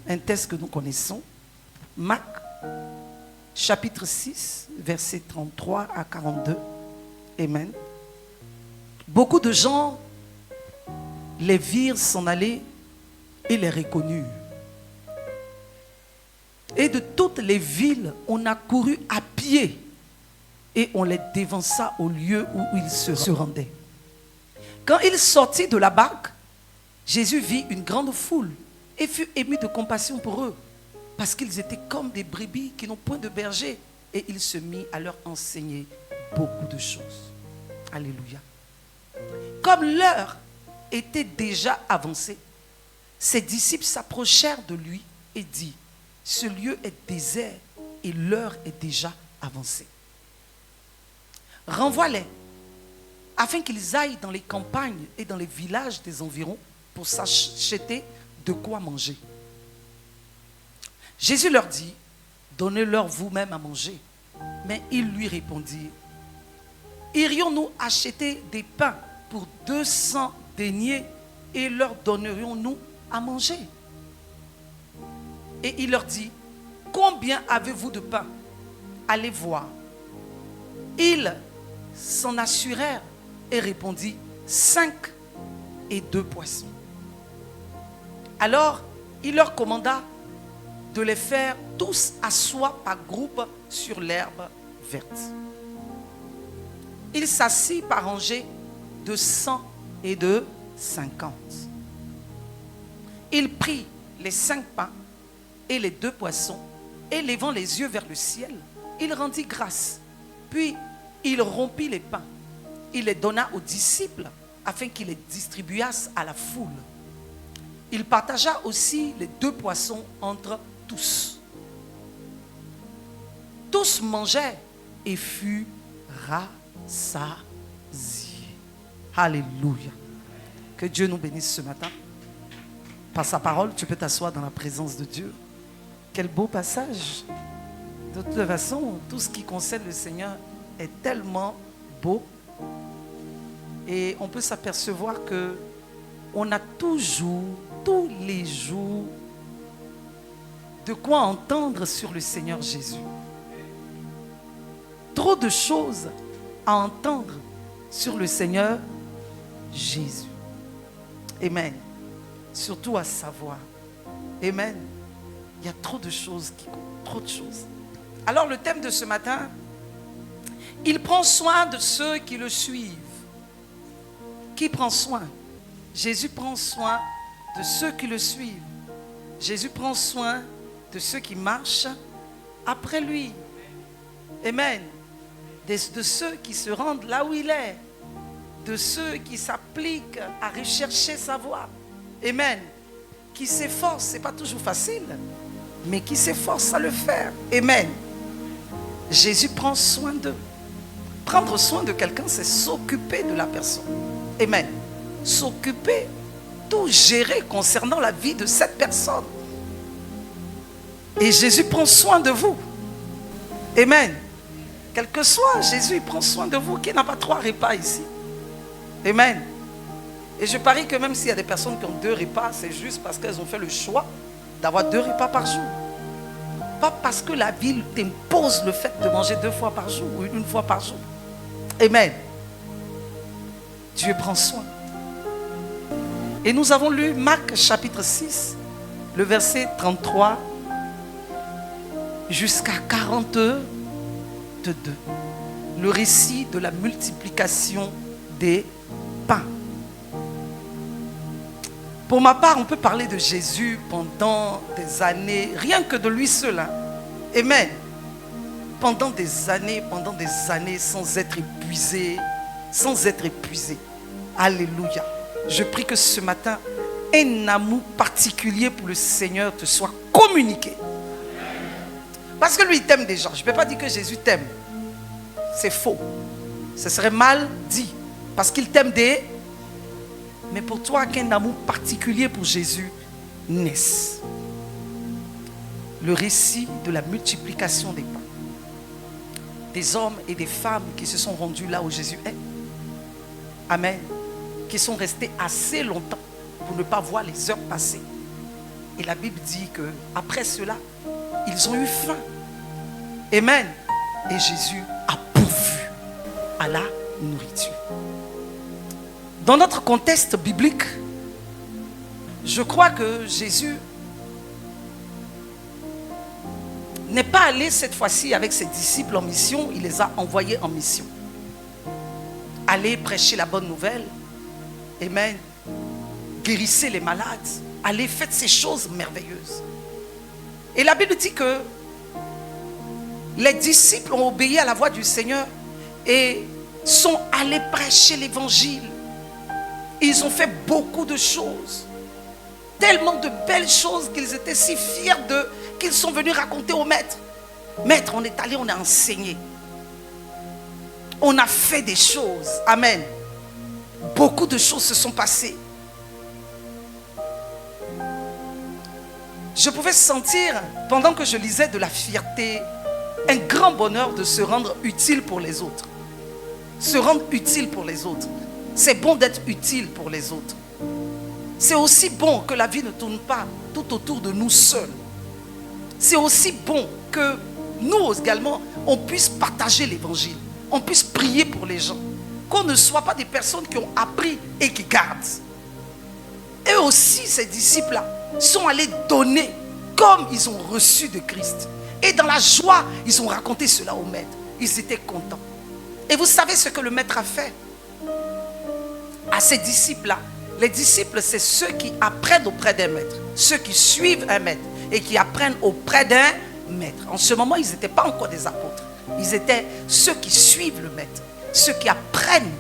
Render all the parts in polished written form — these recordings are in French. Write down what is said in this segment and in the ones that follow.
un texte que nous connaissons. Marc, chapitre 6, versets 33 à 42. Amen. Beaucoup de gens les virent s'en aller et les reconnurent. Et de toutes les villes, on a couru à pied et on les dévança au lieu où ils se rendaient. Quand il sortit de la barque, Jésus vit une grande foule et fut ému de compassion pour eux, parce qu'ils étaient comme des brebis qui n'ont point de berger. Et il se mit à leur enseigner beaucoup de choses. Alléluia. Comme l'heure était déjà avancée, ses disciples s'approchèrent de lui et dirent: ce lieu est désert et l'heure est déjà avancée. Renvoie-les, afin qu'ils aillent dans les campagnes et dans les villages des environs pour s'acheter de quoi manger. Jésus leur dit: donnez-leur vous-même à manger. Mais ils lui répondirent: irions-nous acheter des pains pour 200 deniers et leur donnerions-nous à manger? Et il leur dit: combien avez-vous de pain? Allez voir. Ils s'en assurèrent et répondit: 5 et 2 poissons. Alors il leur commanda de les faire tous asseoir par groupe sur l'herbe verte. Il s'assit par rangées de 100 et de 50. Il prit les 5 pains et les 2 poissons, et levant les yeux vers le ciel, il rendit grâce. Puis il rompit les pains. Il les donna aux disciples afin qu'ils les distribuassent à la foule. Il partagea aussi les 2 poissons entre tous. Tous mangeaient et furent rassasiés. Alléluia. Que Dieu nous bénisse ce matin. Par sa parole, tu peux t'asseoir dans la présence de Dieu. Quel beau passage. De toute façon, tout ce qui concerne le Seigneur est tellement beau. Et on peut s'apercevoir que on a toujours, tous les jours, de quoi entendre sur le Seigneur Jésus. Trop de choses à entendre sur le Seigneur Jésus. Amen. Surtout à savoir. Amen. Il y a trop de choses qui comptent, trop de choses. Alors le thème de ce matin, il prend soin de ceux qui le suivent. Qui prend soin? Jésus prend soin de ceux qui le suivent. Jésus prend soin de ceux qui marchent après lui. Amen. De ceux qui se rendent là où il est. De ceux qui s'appliquent à rechercher sa voie. Amen. Qui s'efforcent, ce n'est pas toujours facile, mais qui s'efforcent à le faire. Amen. Jésus prend soin d'eux. Prendre soin de quelqu'un, c'est s'occuper de la personne. Amen. S'occuper, tout gérer concernant la vie de cette personne. Et Jésus prend soin de vous. Amen. Quel que soit, Jésus il prend soin de vous. Qui n'a pas 3 repas ici? Amen. Et je parie que même s'il y a des personnes qui ont 2 repas, c'est juste parce qu'elles ont fait le choix d'avoir 2 repas par jour. Pas parce que la vie t'impose le fait de manger 2 fois par jour ou 1 fois par jour. Amen. Dieu prend soin. Et nous avons lu Marc chapitre 6, le verset 33 jusqu'à 42. Le récit de la multiplication des pains. Pour ma part, on peut parler de Jésus pendant des années, rien que de lui seul. Amen. Pendant des années, sans être épuisé, Alléluia. Je prie que ce matin, un amour particulier pour le Seigneur te soit communiqué. Parce que lui, il t'aime déjà. Je ne peux pas dire que Jésus t'aime. C'est faux. Ce serait mal dit. Parce qu'il t'aime des... Mais pour toi, qu'un amour particulier pour Jésus naisse. Le récit de la multiplication des pains. Des hommes et des femmes qui se sont rendus là où Jésus est. Amen. Qui sont restés assez longtemps pour ne pas voir les heures passer. Et la Bible dit que après cela, ils ont eu faim. Amen. Et Jésus a pourvu à la nourriture. Dans notre contexte biblique, je crois que Jésus n'est pas allé cette fois-ci avec ses disciples en mission, il les a envoyés en mission. Allez prêcher la bonne nouvelle. Amen. Guérissez les malades. Allez, faites ces choses merveilleuses. Et la Bible dit que les disciples ont obéi à la voix du Seigneur et sont allés prêcher l'évangile. Ils ont fait beaucoup de choses. Tellement de belles choses qu'ils étaient si fiers d'eux qu'ils sont venus raconter au maître. Maître, on est allé, on a enseigné. On a fait des choses. Amen. Beaucoup de choses se sont passées. Je pouvais sentir, pendant que je lisais, de la fierté, un grand bonheur de se rendre utile pour les autres. Se rendre utile pour les autres. C'est bon d'être utile pour les autres. C'est aussi bon que la vie ne tourne pas tout autour de nous seuls. C'est aussi bon que nous également, on puisse partager l'évangile. On puisse prier pour les gens. Qu'on ne soit pas des personnes qui ont appris et qui gardent. Eux aussi, ces disciples-là, sont allés donner comme ils ont reçu de Christ. Et dans la joie, ils ont raconté cela au maître. Ils étaient contents. Et vous savez ce que le maître a fait à ces disciples-là? Les disciples, c'est ceux qui apprennent auprès d'un maître. Ceux qui suivent un maître et qui apprennent auprès d'un maître. En ce moment, ils n'étaient pas encore des apôtres. Ils étaient ceux qui suivent le maître. Ceux qui apprennent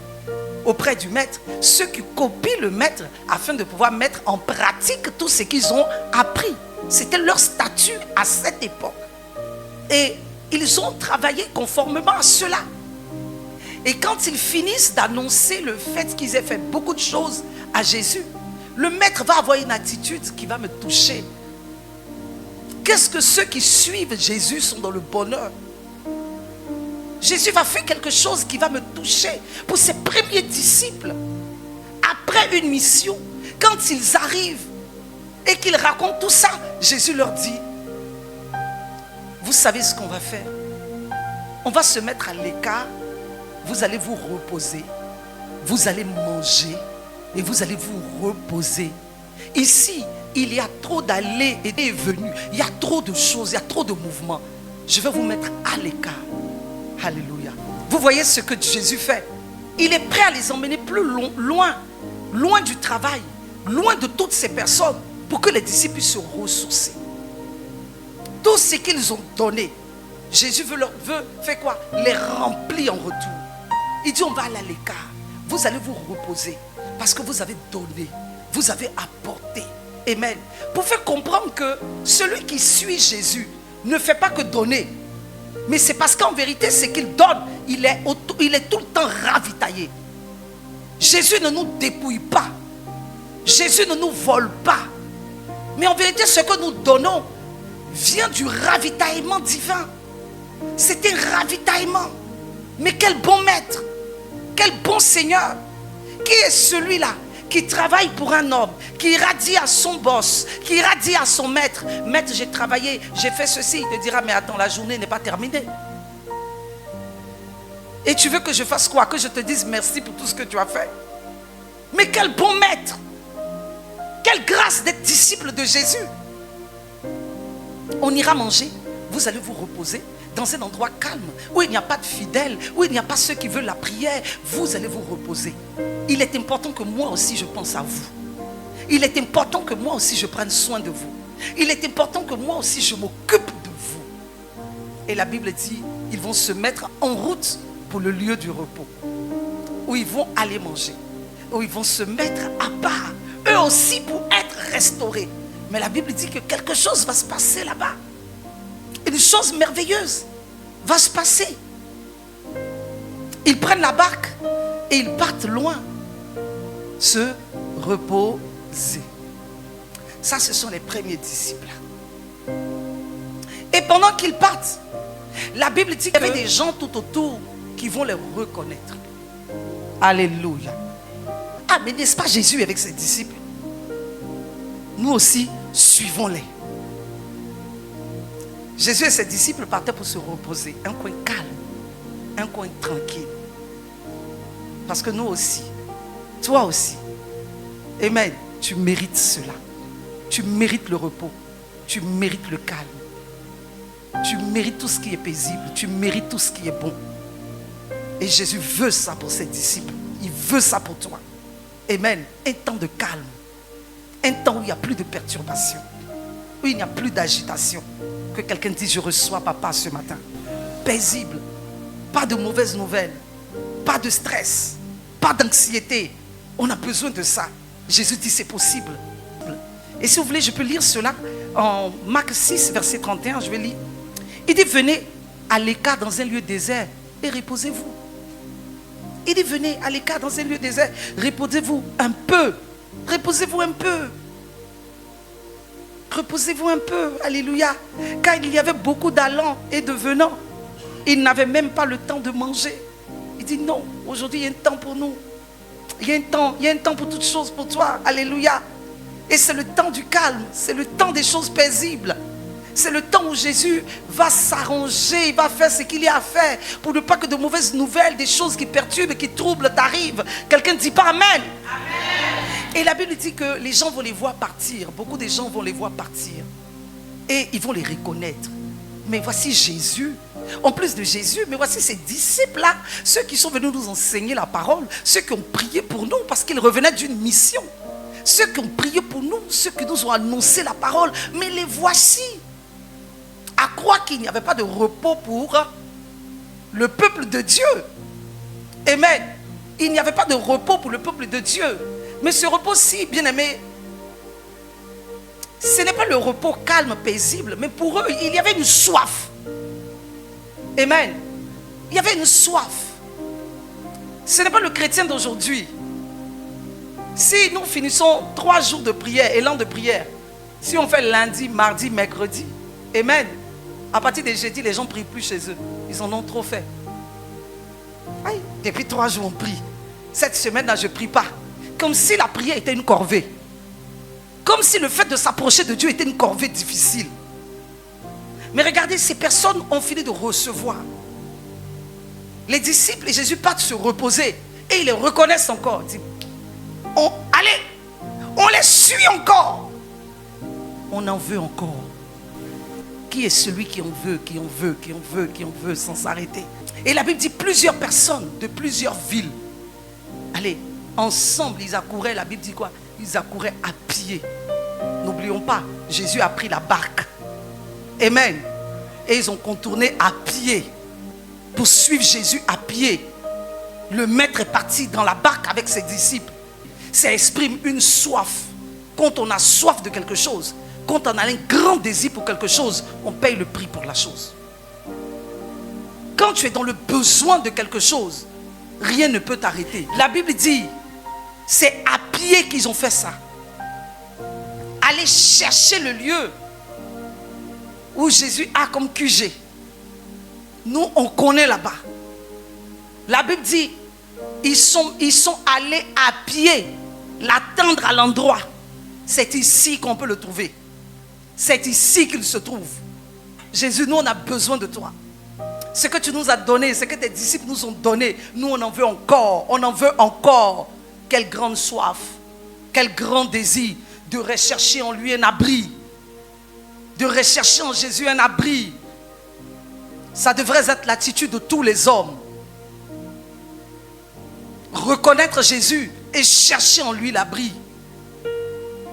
auprès du maître. Ceux qui copient le maître afin de pouvoir mettre en pratique tout ce qu'ils ont appris. C'était leur statut à cette époque. Et ils ont travaillé conformément à cela. Et quand ils finissent d'annoncer le fait qu'ils aient fait beaucoup de choses à Jésus, le maître va avoir une attitude qui va me toucher. Qu'est-ce que ceux qui suivent Jésus sont dans le bonheur? Jésus va faire quelque chose qui va me toucher. Pour ses premiers disciples, après une mission, quand ils arrivent et qu'ils racontent tout ça, Jésus leur dit: vous savez ce qu'on va faire? On va se mettre à l'écart. Vous allez vous reposer. Vous allez manger. Et vous allez vous reposer. Ici, il y a trop d'allées et venues. Il y a trop de choses. Il y a trop de mouvements. Je vais vous mettre à l'écart. Alléluia. Vous voyez ce que Jésus fait. Il est prêt à les emmener plus loin. Loin du travail. Loin de toutes ces personnes. Pour que les disciples puissent se ressourcer. Tout ce qu'ils ont donné, Jésus veut faire quoi? Les remplir en retour. Il dit: on va aller à l'écart. Vous allez vous reposer. Parce que vous avez donné. Vous avez apporté. Amen. Pour faire comprendre que celui qui suit Jésus ne fait pas que donner. Mais c'est parce qu'en vérité, ce qu'il donne, il est tout le temps ravitaillé. Jésus ne nous dépouille pas. Jésus ne nous vole pas. Mais en vérité, ce que nous donnons vient du ravitaillement divin. C'est un ravitaillement. Mais quel bon maître, quel bon Seigneur. Qui est celui-là qui travaille pour un homme, qui ira dire à son boss, qui ira dire à son maître: maître, j'ai travaillé, j'ai fait ceci. Il te dira: mais attends, la journée n'est pas terminée. Et tu veux que je fasse quoi? Que je te dise merci pour tout ce que tu as fait? Mais quel bon maître. Quelle grâce d'être disciple de Jésus. On ira manger, vous allez vous reposer dans un endroit calme, où il n'y a pas de fidèles, où il n'y a pas ceux qui veulent la prière. Vous allez vous reposer. Il est important que moi aussi je pense à vous. Il est important que moi aussi je prenne soin de vous. Il est important que moi aussi je m'occupe de vous. Et la Bible dit: ils vont se mettre en route pour le lieu du repos, où ils vont aller manger, où ils vont se mettre à part, eux aussi, pour être restaurés. Mais la Bible dit que quelque chose va se passer là-bas. Une chose merveilleuse va se passer. Ils prennent la barque et ils partent loin, se reposer. Ça, ce sont les premiers disciples. Et pendant qu'ils partent, la Bible dit qu'il y avait des gens tout autour qui vont les reconnaître. Alléluia. Ah, mais n'est-ce pas Jésus avec ses disciples? Nous aussi, suivons-les. Jésus et ses disciples partaient pour se reposer. Un coin calme, un coin tranquille. Parce que nous aussi, toi aussi, amen, tu mérites cela. Tu mérites le repos. Tu mérites le calme. Tu mérites tout ce qui est paisible. Tu mérites tout ce qui est bon. Et Jésus veut ça pour ses disciples. Il veut ça pour toi. Amen. Un temps de calme. Un temps où il n'y a plus de perturbation. Où il n'y a plus d'agitation. Que quelqu'un dise, je reçois papa ce matin. Paisible. Pas de mauvaises nouvelles. Pas de stress. Pas d'anxiété. On a besoin de ça. Jésus dit, c'est possible. Et si vous voulez, je peux lire cela en Marc 6, verset 31. Je vais lire. Il dit, venez à l'écart dans un lieu désert et reposez-vous. Il dit, venez à l'écart dans un lieu désert, reposez-vous un peu. Reposez-vous un peu. Reposez-vous un peu. Alléluia. Car il y avait beaucoup d'allants et de venants. Ils n'avaient même pas le temps de manger. Il dit, non, aujourd'hui il y a un temps pour nous. Il y a un temps pour toutes choses pour toi. Alléluia. Et c'est le temps du calme. C'est le temps des choses paisibles. C'est le temps où Jésus va s'arranger, il va faire ce qu'il y a à faire pour ne pas que de mauvaises nouvelles, des choses qui perturbent et qui troublent t'arrivent. Quelqu'un ne dit pas Amen. Amen. Et la Bible dit que les gens vont les voir partir. Beaucoup de gens vont les voir partir. Et ils vont les reconnaître. Mais voici Jésus. En plus de Jésus, mais voici ces disciples-là, ceux qui sont venus nous enseigner la parole, ceux qui ont prié pour nous parce qu'ils revenaient d'une mission. Ceux qui ont prié pour nous, ceux qui nous ont annoncé la parole, mais les voici. À croire qu'il n'y avait pas de repos pour le peuple de Dieu. Amen. Il n'y avait pas de repos pour le peuple de Dieu. Mais ce repos-ci, bien aimé, ce n'est pas le repos calme, paisible, mais pour eux, il y avait une soif. Amen. Il y avait une soif. Ce n'est pas le chrétien d'aujourd'hui. Si nous finissons 3 jours de prière, élan de prière, si on fait lundi, mardi, mercredi, amen. À partir de jeudi, les gens ne prient plus chez eux. Ils en ont trop fait. Aïe, depuis 3 jours, on prie. Cette semaine-là, je ne prie pas. Comme si la prière était une corvée. Comme si le fait de s'approcher de Dieu était une corvée difficile. Mais regardez, ces personnes ont fini de recevoir. Les disciples et Jésus partent se reposer. Et ils les reconnaissent encore. Ils disent, allez, on les suit encore. On en veut encore. Qui est celui qui en veut, qui en veut, qui en veut, qui en veut sans s'arrêter? Et la Bible dit plusieurs personnes de plusieurs villes. Allez, ensemble, ils accouraient. La Bible dit quoi? Ils accouraient à pied. N'oublions pas, Jésus a pris la barque. Amen. Et ils ont contourné à pied. Pour suivre Jésus à pied. Le maître est parti dans la barque avec ses disciples. Ça exprime une soif. Quand on a soif de quelque chose, quand on a un grand désir pour quelque chose, on paye le prix pour la chose. Quand tu es dans le besoin de quelque chose, rien ne peut t'arrêter. La Bible dit, c'est à pied qu'ils ont fait ça. Aller chercher le lieu où Jésus a comme QG. Nous, on connaît là-bas. La Bible dit, ils sont allés à pied l'attendre à l'endroit. C'est ici qu'on peut le trouver. C'est ici qu'il se trouve. Jésus, nous, on a besoin de toi. Ce que tu nous as donné, ce que tes disciples nous ont donné, nous, on en veut encore. On en veut encore. Quelle grande soif. Quel grand désir de rechercher en lui un abri. De rechercher en Jésus un abri. Ça devrait être l'attitude de tous les hommes. Reconnaître Jésus et chercher en lui l'abri.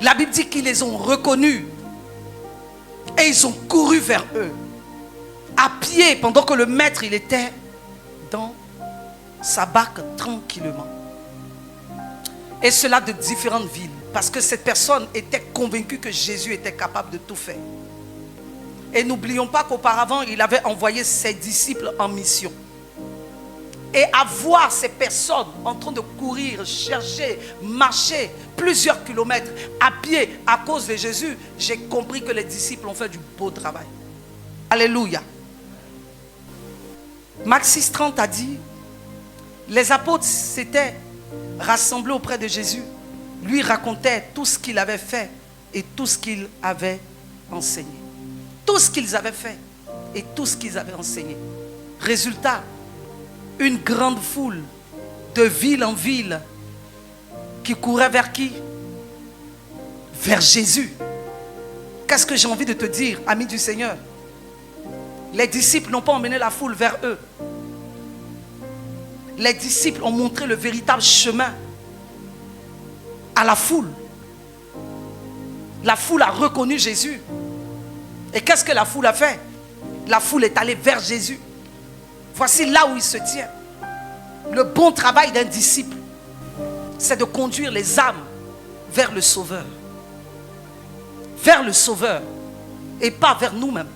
La Bible dit qu'ils les ont reconnus. Et ils ont couru vers eux. À pied, pendant que le maître, il était dans sa barque tranquillement. Et cela de différentes villes. Parce que cette personne était convaincue que Jésus était capable de tout faire. Et n'oublions pas qu'auparavant, il avait envoyé ses disciples en mission. Et à voir ces personnes en train de courir, chercher, marcher plusieurs kilomètres à pied à cause de Jésus, j'ai compris que les disciples ont fait du beau travail. Alléluia. Marc 6,30 a dit, les apôtres s'étaient rassemblés auprès de Jésus, lui racontaient tout ce qu'il avait fait et tout ce qu'ils avaient enseigné. Tout ce qu'ils avaient fait et tout ce qu'ils avaient enseigné. Résultat, une grande foule de ville en ville qui courait vers qui? Vers Jésus. Qu'est-ce que j'ai envie de te dire, ami du Seigneur? Les disciples n'ont pas emmené la foule vers eux. Les disciples ont montré le véritable chemin à la foule. La foule a reconnu Jésus. Et qu'est-ce que la foule a fait? La foule est allée vers Jésus. Voici là où il se tient. Le bon travail d'un disciple, c'est de conduire les âmes vers le Sauveur. Vers le Sauveur et pas vers nous-mêmes.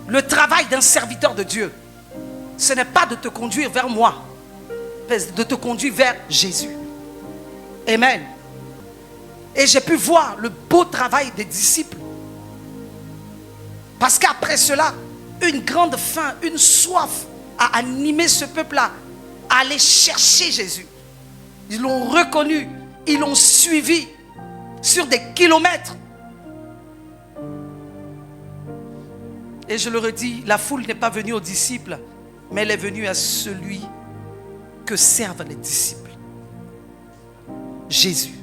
Le travail d'un serviteur de Dieu, ce n'est pas de te conduire vers moi, mais de te conduire vers Jésus. Amen. Et j'ai pu voir le beau travail des disciples. Parce qu'après cela, une grande faim, une soif a animé ce peuple-là à aller chercher Jésus. Ils l'ont reconnu, ils l'ont suivi sur des kilomètres. Et je le redis, la foule n'est pas venue aux disciples, mais elle est venue à celui que servent les disciples. Jésus.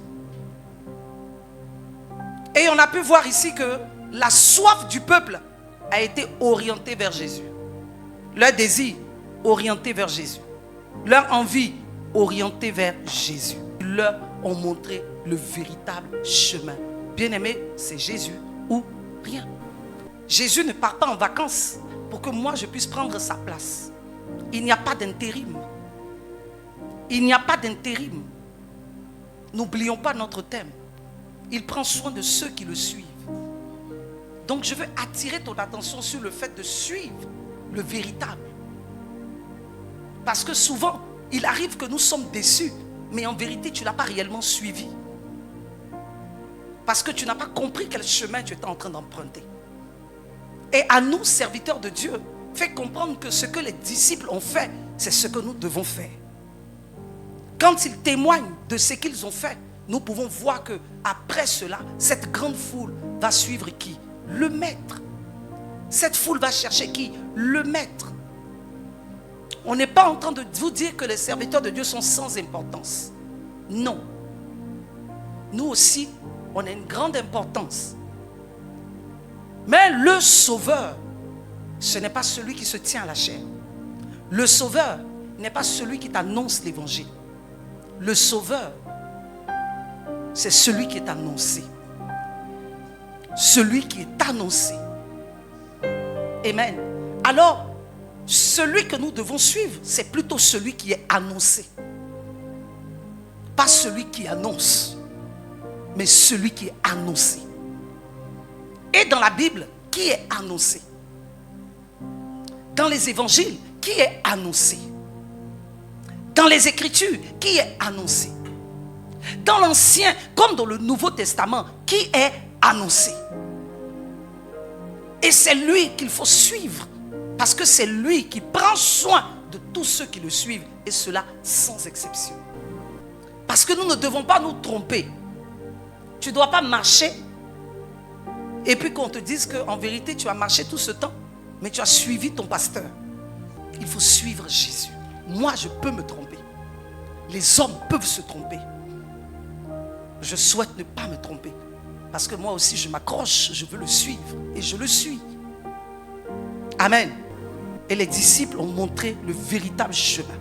Et on a pu voir ici que la soif du peuple a été orientée vers Jésus. Leur désir orienté vers Jésus. Leur envie orientée vers Jésus. Ils leur ont montré le véritable chemin. Bien-aimé, c'est Jésus ou rien. Jésus ne part pas en vacances pour que moi je puisse prendre sa place. Il n'y a pas d'intérim. Il n'y a pas d'intérim. N'oublions pas notre thème. Il prend soin de ceux qui le suivent. Donc je veux attirer ton attention sur le fait de suivre le véritable. Parce que souvent, il arrive que nous sommes déçus, mais en vérité, tu ne l'as pas réellement suivi. Parce que tu n'as pas compris quel chemin tu étais en train d'emprunter. Et à nous, serviteurs de Dieu, fais comprendre que ce que les disciples ont fait, c'est ce que nous devons faire. Quand ils témoignent de ce qu'ils ont fait, nous pouvons voir que après cela, cette grande foule va suivre qui? Le maître. Cette foule va chercher qui? Le maître. On n'est pas en train de vous dire que les serviteurs de Dieu sont sans importance. Non. Nous aussi, on a une grande importance. Mais le sauveur, ce n'est pas celui qui se tient à la chair. Le sauveur n'est pas celui qui t'annonce l'évangile. Le sauveur, c'est celui qui est annoncé. Celui qui est annoncé. Amen. Alors, celui que nous devons suivre, c'est plutôt celui qui est annoncé. Pas celui qui annonce, mais celui qui est annoncé. Et dans la Bible, qui est annoncé? Dans les évangiles, qui est annoncé? Dans les Écritures, qui est annoncé? Dans l'Ancien comme dans le Nouveau Testament, qui est annoncé? Et c'est lui qu'il faut suivre, parce que c'est lui qui prend soin de tous ceux qui le suivent, et cela sans exception. Parce que nous ne devons pas nous tromper. Tu ne dois pas marcher et puis qu'on te dise qu'en vérité tu as marché tout ce temps, mais tu as suivi ton pasteur. Il faut suivre Jésus. Moi je peux me tromper. Les hommes peuvent se tromper. Je souhaite ne pas me tromper. Parce que moi aussi je m'accroche, je veux le suivre. Et je le suis. Amen. Et les disciples ont montré le véritable chemin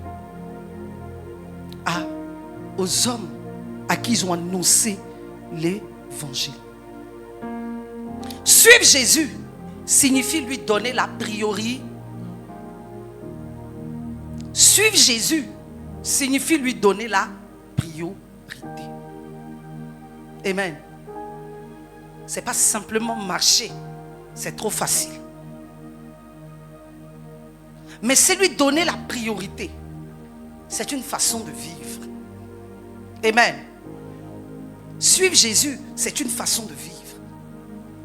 aux hommes à qui ils ont annoncé l'évangile. Suivre Jésus signifie lui donner la priorité. Suivre Jésus signifie lui donner la priorité. Amen. Ce n'est pas simplement marcher, c'est trop facile. Mais c'est lui donner la priorité. C'est une façon de vivre. Amen. Suivre Jésus, c'est une façon de vivre.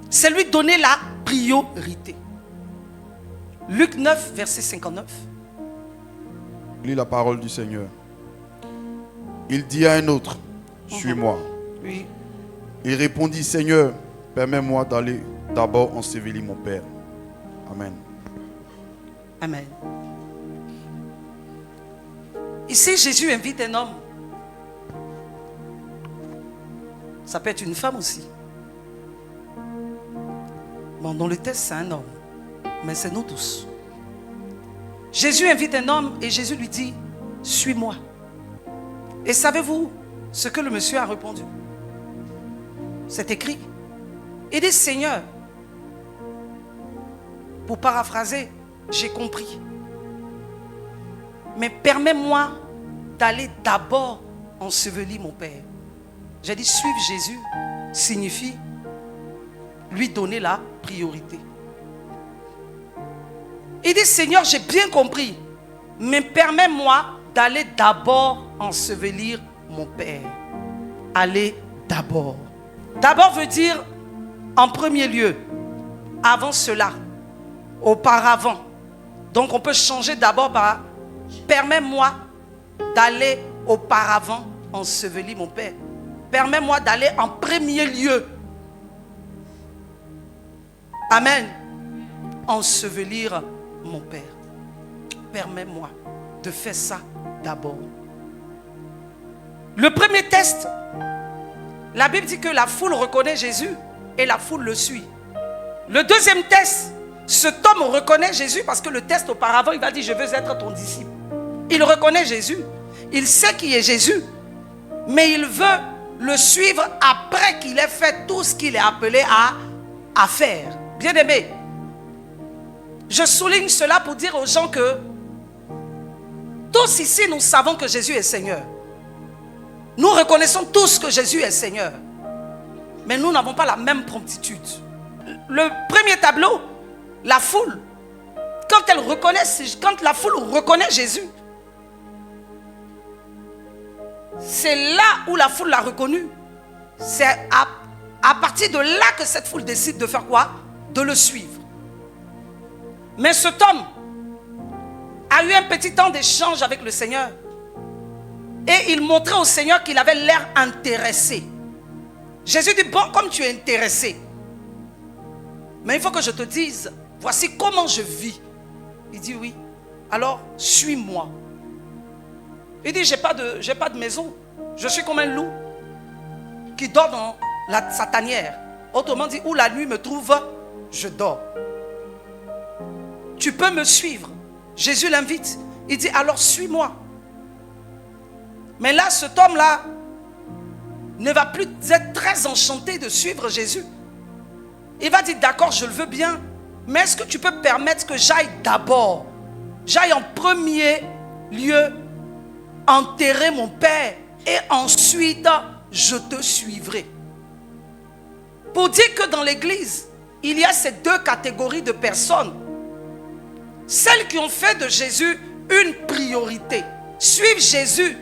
C'est lui donner la priorité. Luc 9, verset 59. Lis la parole du Seigneur. Il dit à un autre, suis-moi. Oui. Il répondit, Seigneur, permets-moi d'aller d'abord ensevelir mon père. Amen. Amen. Ici, Jésus invite un homme. Ça peut être une femme aussi. Bon, dans le texte, c'est un homme. Mais c'est nous tous. Jésus invite un homme et Jésus lui dit, suis-moi. Et savez-vous ce que le monsieur a répondu? C'est écrit. Il dit, Seigneur, pour paraphraser, j'ai compris. Mais permets-moi d'aller d'abord ensevelir mon père. J'ai dit, suivre Jésus signifie lui donner la priorité. Il dit, Seigneur, j'ai bien compris, mais permets-moi d'aller d'abord ensevelir mon père. Aller d'abord. D'abord veut dire en premier lieu, avant cela, auparavant. Donc on peut changer d'abord par permets-moi d'aller auparavant ensevelir mon père. Permets-moi d'aller en premier lieu. Amen. Ensevelir mon père. Permets-moi de faire ça d'abord. Le premier test, la Bible dit que la foule reconnaît Jésus et la foule le suit. Le deuxième test, cet homme reconnaît Jésus parce que le test auparavant, il va dire, je veux être ton disciple. Il reconnaît Jésus. Il sait qui est Jésus. Mais il veut le suivre après qu'il ait fait tout ce qu'il est appelé à faire. Bien-aimé, je souligne cela pour dire aux gens que tous ici, nous savons que Jésus est Seigneur. Nous reconnaissons tous que Jésus est Seigneur. Mais nous n'avons pas la même promptitude. Le premier tableau, la foule, quand la foule reconnaît Jésus, c'est là où la foule l'a reconnu. C'est à partir de là que cette foule décide de faire quoi? De le suivre. Mais cet homme a eu un petit temps d'échange avec le Seigneur. Et il montrait au Seigneur qu'il avait l'air intéressé. Jésus dit, bon, comme tu es intéressé, mais il faut que je te dise, voici comment je vis. Il dit, oui, alors suis-moi. Il dit, j'ai pas de maison. Je suis comme un loup qui dort dans sa tanière. Autrement dit, où la nuit me trouve, je dors. Tu peux me suivre. Jésus l'invite. Il dit, alors suis-moi. Mais là, cet homme-là ne va plus être très enchanté de suivre Jésus. Il va dire, d'accord, je le veux bien, mais est-ce que tu peux permettre que j'aille d'abord, j'aille en premier lieu enterrer mon père et ensuite je te suivrai. Pour dire que dans l'église, il y a ces deux catégories de personnes. Celles qui ont fait de Jésus une priorité. Suivre Jésus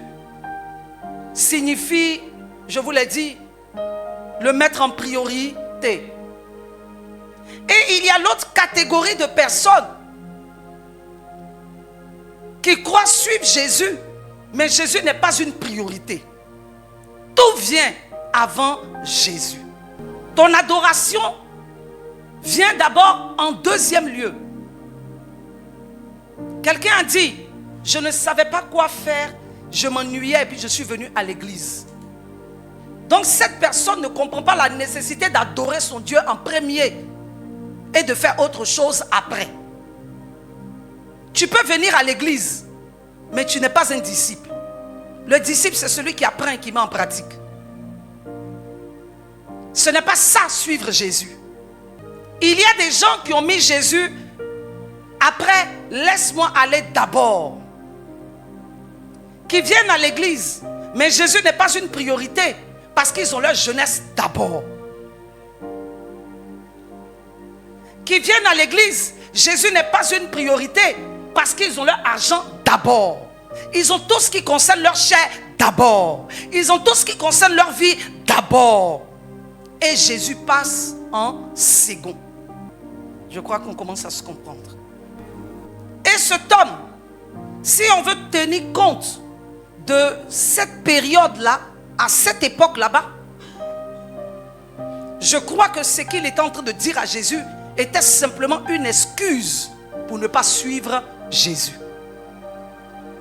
signifie, je vous l'ai dit, le mettre en priorité. Et il y a l'autre catégorie de personnes qui croient suivre Jésus, mais Jésus n'est pas une priorité. Tout vient avant Jésus. Ton adoration vient d'abord en deuxième lieu. Quelqu'un a dit, je ne savais pas quoi faire, je m'ennuyais et puis je suis venu à l'église. Donc cette personne ne comprend pas la nécessité d'adorer son Dieu en premier et de faire autre chose après. Tu peux venir à l'église, mais tu n'es pas un disciple. Le disciple, c'est celui qui apprend et qui met en pratique. Ce n'est pas ça, suivre Jésus. Il y a des gens qui ont mis Jésus après, laisse-moi aller d'abord. Qui viennent à l'église, mais Jésus n'est pas une priorité parce qu'ils ont leur jeunesse d'abord. Qui viennent à l'église, Jésus n'est pas une priorité parce qu'ils ont leur argent d'abord. Ils ont tout ce qui concerne leur chair d'abord. Ils ont tout ce qui concerne leur vie d'abord. Et Jésus passe en second. Je crois qu'on commence à se comprendre. Et cet homme, si on veut tenir compte de cette période-là, à cette époque là-bas, Je crois que ce qu'il était en train de dire à Jésus était simplement une excuse pour ne pas suivre Jésus.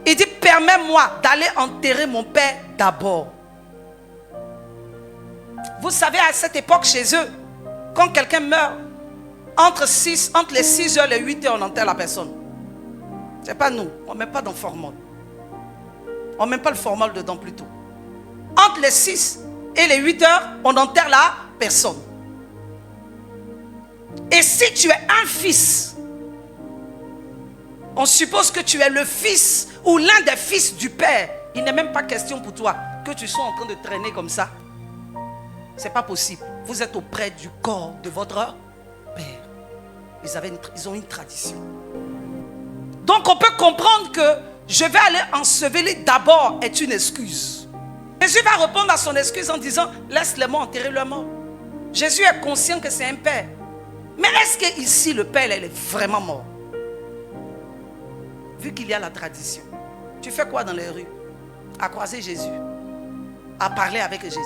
Il dit, permets-moi d'aller enterrer mon père d'abord. Vous savez, à cette époque chez eux, quand quelqu'un meurt, entre les 6 heures et les 8 heures, on enterre la personne. Ce n'est pas nous, on ne met pas dans le formol. On ne met pas le formol dedans plutôt. Entre les 6 et les 8 heures, on enterre la personne. Et si tu es un fils, on suppose que tu es le fils ou l'un des fils du père. Il n'est même pas question pour toi que tu sois en train de traîner comme ça. Ce n'est pas possible. Vous êtes auprès du corps de votre père. Ils ont une tradition. Donc on peut comprendre que je vais aller ensevelir d'abord est une excuse. Jésus va répondre à son excuse en disant, laisse-les morts enterrer leur mort. Jésus est conscient que c'est un père. Mais est-ce que ici le père il est vraiment mort? Vu qu'il y a la tradition, tu fais quoi dans les rues? À croiser Jésus, à parler avec Jésus.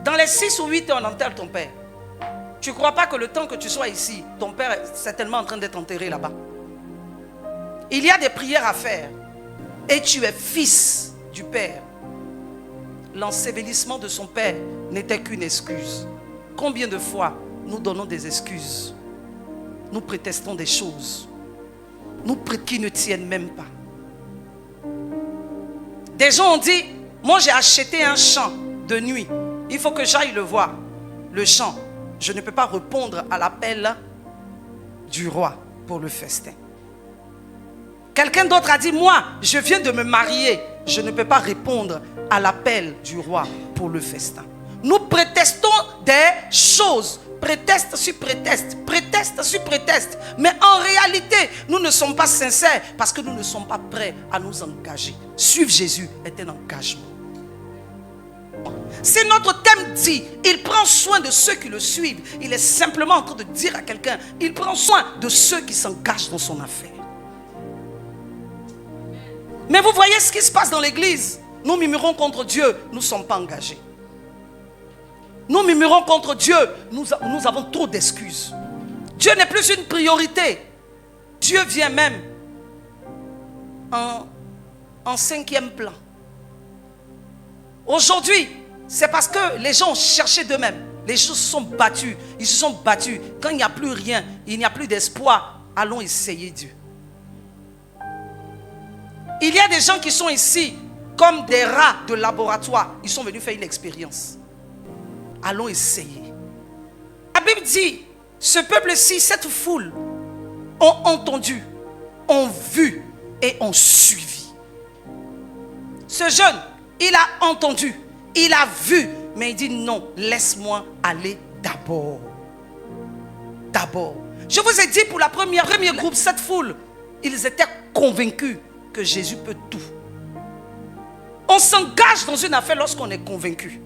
Dans les 6 ou 8 ans, on enterre ton père. Tu ne crois pas que le temps que tu sois ici, ton père est certainement en train d'être enterré là-bas. Il y a des prières à faire. Et tu es fils du père. L'ensevelissement de son père n'était qu'une excuse. Combien de fois nous donnons des excuses? Nous prétestons des choses qui ne tiennent même pas. Des gens ont dit, moi j'ai acheté un champ de nuit. Il faut que j'aille le voir. Le champ. Je ne peux pas répondre à l'appel du roi pour le festin. Quelqu'un d'autre a dit, moi, je viens de me marier. Je ne peux pas répondre à l'appel du roi pour le festin. Nous prétestons des choses. Prétexte sur prétexte. Prétexte sur prétexte. Mais en réalité, nous ne sommes pas sincères parce que nous ne sommes pas prêts à nous engager. Suivre Jésus est un engagement. Si notre thème dit, il prend soin de ceux qui le suivent, il est simplement en train de dire à quelqu'un, il prend soin de ceux qui s'engagent dans son affaire. Mais vous voyez ce qui se passe dans l'église. Nous murmurons contre Dieu, nous ne sommes pas engagés. Nous murmurons contre Dieu, nous avons trop d'excuses. Dieu n'est plus une priorité. Dieu vient même en 5e plan. Aujourd'hui, c'est parce que les gens ont cherché d'eux-mêmes. Les choses se sont battues. Ils se sont battus. Quand il n'y a plus rien, il n'y a plus d'espoir, allons essayer Dieu. Il y a des gens qui sont ici comme des rats de laboratoire. Ils sont venus faire une expérience. Allons essayer. La Bible dit, ce peuple-ci, cette foule, ont entendu, ont vu et ont suivi. Ce jeune, il a entendu, il a vu, mais il dit non, laisse-moi aller d'abord. D'abord. Je vous ai dit pour la premier groupe, cette foule, ils étaient convaincus que Jésus peut tout. On s'engage dans une affaire lorsqu'on est convaincu.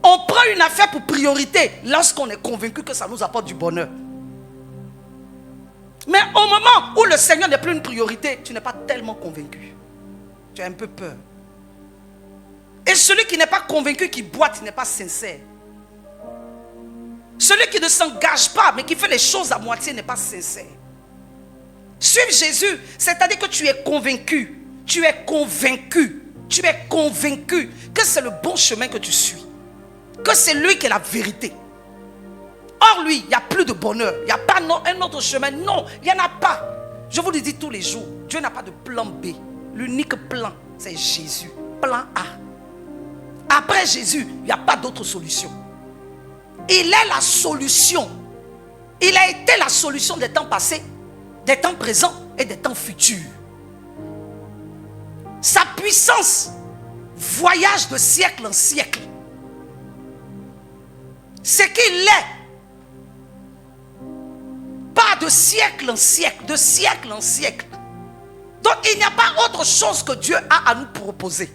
On prend une affaire pour priorité lorsqu'on est convaincu que ça nous apporte du bonheur. Mais au moment où le Seigneur n'est plus une priorité, tu n'es pas tellement convaincu. Tu as un peu peur. Et celui qui n'est pas convaincu, qui boite, n'est pas sincère. Celui qui ne s'engage pas, mais qui fait les choses à moitié, n'est pas sincère. Suivre Jésus, c'est-à-dire que tu es convaincu. Tu es convaincu. Tu es convaincu que c'est le bon chemin que tu suis. Que c'est lui qui est la vérité. Or lui, il n'y a plus de bonheur. Il n'y a pas un autre chemin. Non, il n'y en a pas. Je vous le dis tous les jours. Dieu n'a pas de plan B. L'unique plan, c'est Jésus. Plan A. Après Jésus, il n'y a pas d'autre solution. Il est la solution. Il a été la solution des temps passés, des temps présents et des temps futurs. Sa puissance voyage de siècle en siècle. Ce qu'il est, pas de siècle en siècle, de siècle en siècle. Donc il n'y a pas autre chose que Dieu a à nous proposer.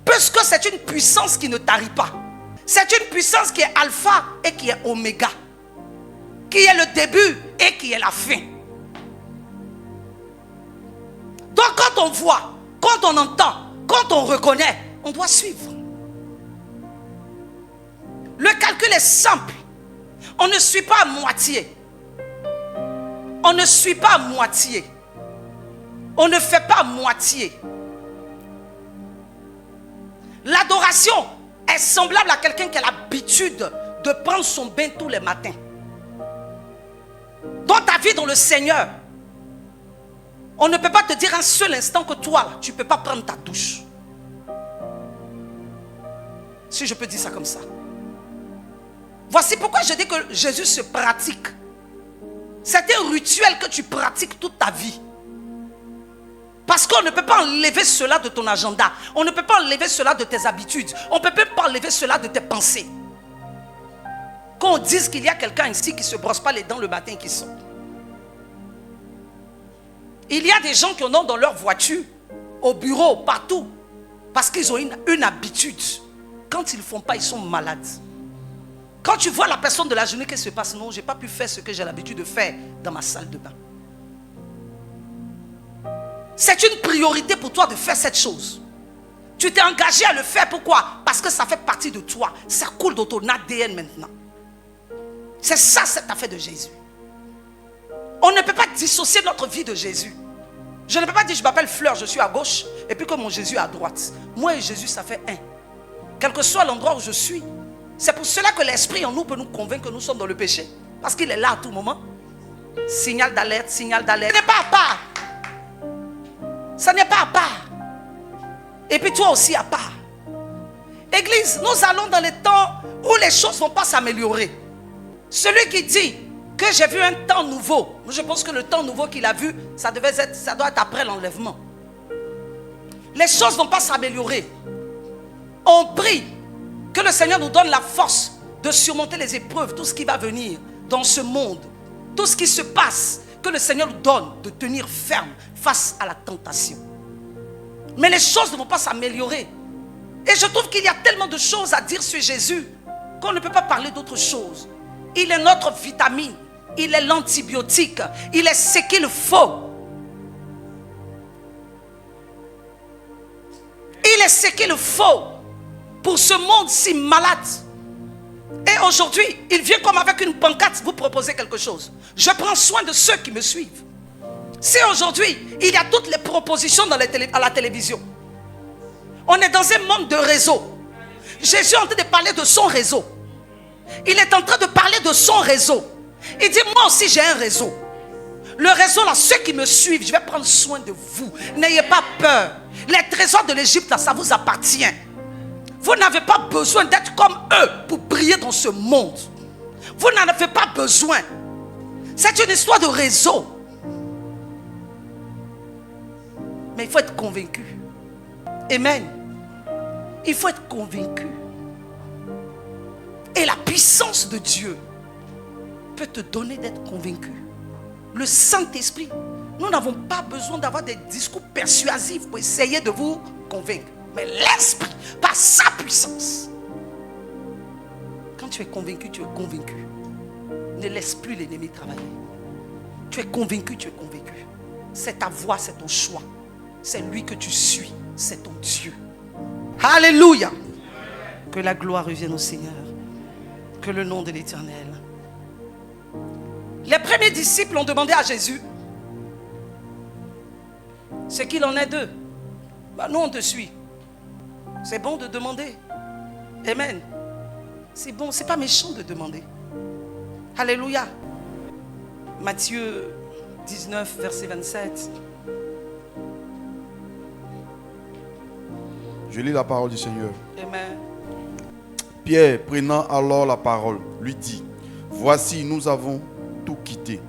Puisque c'est une puissance qui ne tarit pas. C'est une puissance qui est alpha et qui est oméga. Qui est le début et qui est la fin. Donc quand on voit, quand on entend, quand on reconnaît, on doit suivre. Le calcul est simple. On ne suit pas à moitié. On ne suit pas à moitié. On ne fait pas à moitié. L'adoration est semblable à quelqu'un qui a l'habitude de prendre son bain tous les matins. Dans ta vie, dans le Seigneur, on ne peut pas te dire un seul instant que toi, tu ne peux pas prendre ta douche. Si je peux dire ça comme ça. Voici pourquoi je dis que Jésus se pratique. C'est un rituel que tu pratiques toute ta vie. Parce qu'on ne peut pas enlever cela de ton agenda. On ne peut pas enlever cela de tes habitudes. On ne peut même pas enlever cela de tes pensées. Quand on dise qu'il y a quelqu'un ici qui ne se brosse pas les dents le matin et qui sort. Il y a des gens qui en ont dans leur voiture, au bureau, partout. Parce qu'ils ont une habitude. Quand ils ne font pas, ils sont malades. Quand tu vois la personne de la journée, qu'est-ce qui se passe? Non, je n'ai pas pu faire ce que j'ai l'habitude de faire dans ma salle de bain. C'est une priorité pour toi de faire cette chose. Tu t'es engagé à le faire, pourquoi? Parce que ça fait partie de toi. Ça coule dans ton ADN maintenant. C'est ça cette affaire de Jésus. On ne peut pas dissocier notre vie de Jésus. Je ne peux pas dire je m'appelle Fleur, je suis à gauche et puis que mon Jésus est à droite. Moi et Jésus ça fait un. Quel que soit l'endroit où je suis. C'est pour cela que l'esprit en nous peut nous convaincre que nous sommes dans le péché. Parce qu'il est là à tout moment. Signal d'alerte, signal d'alerte. Ce n'est pas à part. Ça n'est pas à part. Et puis toi aussi à part. Église, nous allons dans les temps où les choses ne vont pas s'améliorer. Celui qui dit que j'ai vu un temps nouveau, je pense que le temps nouveau qu'il a vu, ça doit être après l'enlèvement. Les choses ne vont pas s'améliorer. On prie que le Seigneur nous donne la force de surmonter les épreuves, tout ce qui va venir dans ce monde, tout ce qui se passe, que le Seigneur nous donne de tenir ferme face à la tentation. Mais les choses ne vont pas s'améliorer. Et je trouve qu'il y a tellement de choses à dire sur Jésus qu'on ne peut pas parler d'autre chose. Il est notre vitamine, il est l'antibiotique, il est ce qu'il faut. Il est ce qu'il faut pour ce monde si malade. Et aujourd'hui, il vient comme avec une pancarte vous proposer quelque chose. Je prends soin de ceux qui me suivent. Si aujourd'hui, il y a toutes les propositions à la télévision, on est dans un monde de réseau. Jésus est en train de parler de son réseau. Il est en train de parler de son réseau. Il dit, moi aussi j'ai un réseau. Le réseau là, ceux qui me suivent, je vais prendre soin de vous. N'ayez pas peur. Les trésors de l'Égypte là, ça vous appartient. Vous n'avez pas besoin d'être comme eux pour briller dans ce monde. Vous n'en avez pas besoin. C'est une histoire de réseau. Mais il faut être convaincu. Amen. Il faut être convaincu. Et la puissance de Dieu peut te donner d'être convaincu. Le Saint-Esprit, nous n'avons pas besoin d'avoir des discours persuasifs pour essayer de vous convaincre. Mais l'Esprit, par sa puissance. Quand tu es convaincu, tu es convaincu. Ne laisse plus l'ennemi travailler. Tu es convaincu, tu es convaincu. C'est ta voix, c'est ton choix. C'est lui que tu suis. C'est ton Dieu. Alléluia. Que la gloire revienne au Seigneur. Que le nom de l'Éternel. Les premiers disciples ont demandé à Jésus ce qu'il en est d'eux. Nous on te suit. C'est bon de demander. Amen. C'est bon, c'est pas méchant de demander. Alléluia. Matthieu 19, verset 27. Je lis la parole du Seigneur. Amen. Pierre, prenant alors la parole, lui dit, voici, nous avons tout quitté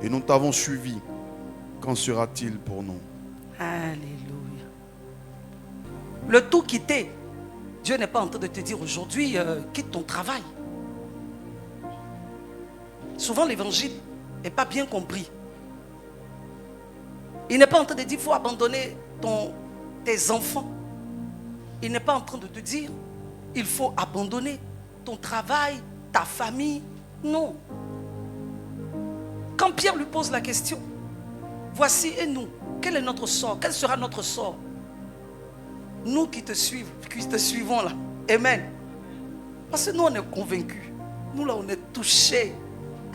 et nous t'avons suivi. Qu'en sera-t-il pour nous? Alléluia. Le tout quitter. Dieu n'est pas en train de te dire aujourd'hui, quitte ton travail. Souvent l'évangile n'est pas bien compris. Il n'est pas en train de dire, il faut abandonner tes enfants. Il n'est pas en train de te dire, il faut abandonner ton travail, ta famille. Non. Quand Pierre lui pose la question, voici, et nous, quel est notre sort? Quel sera notre sort? Nous qui te suivons là. Amen. Parce que nous, on est convaincus. Nous, là, on est touchés.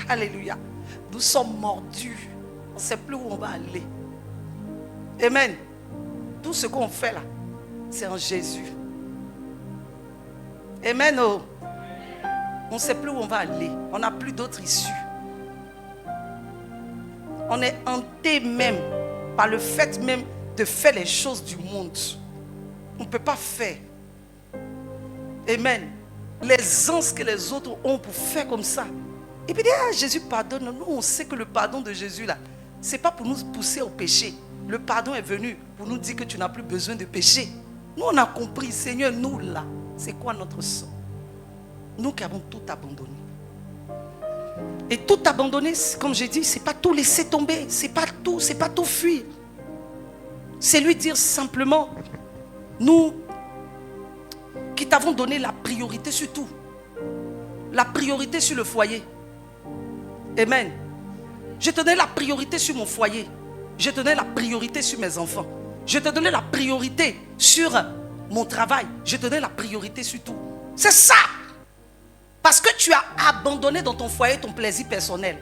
Alléluia. Nous sommes mordus. On ne sait plus où on va aller. Amen. Tout ce qu'on fait là, c'est en Jésus. Amen. Oh. On ne sait plus où on va aller. On n'a plus d'autre issue. On est hanté même par le fait même de faire les choses du monde. On ne peut pas faire. Amen. Les anses que les autres ont pour faire comme ça. Et puis Jésus pardonne. Nous, on sait que le pardon de Jésus là, ce n'est pas pour nous pousser au péché. Le pardon est venu pour nous dire que tu n'as plus besoin de pécher. Nous, on a compris, Seigneur, nous là, c'est quoi notre sang? Nous qui avons tout abandonné. Et tout abandonner, comme j'ai dit, ce n'est pas tout laisser tomber. Ce n'est pas tout fuir. C'est lui dire simplement, nous qui t'avons donné la priorité sur tout. La priorité sur le foyer. Amen. Je te donne la priorité sur mon foyer. Je te donne la priorité sur mes enfants. Je te donne la priorité sur mon travail. Je te donne la priorité sur tout. C'est ça. Parce que tu as abandonné dans ton foyer ton plaisir personnel.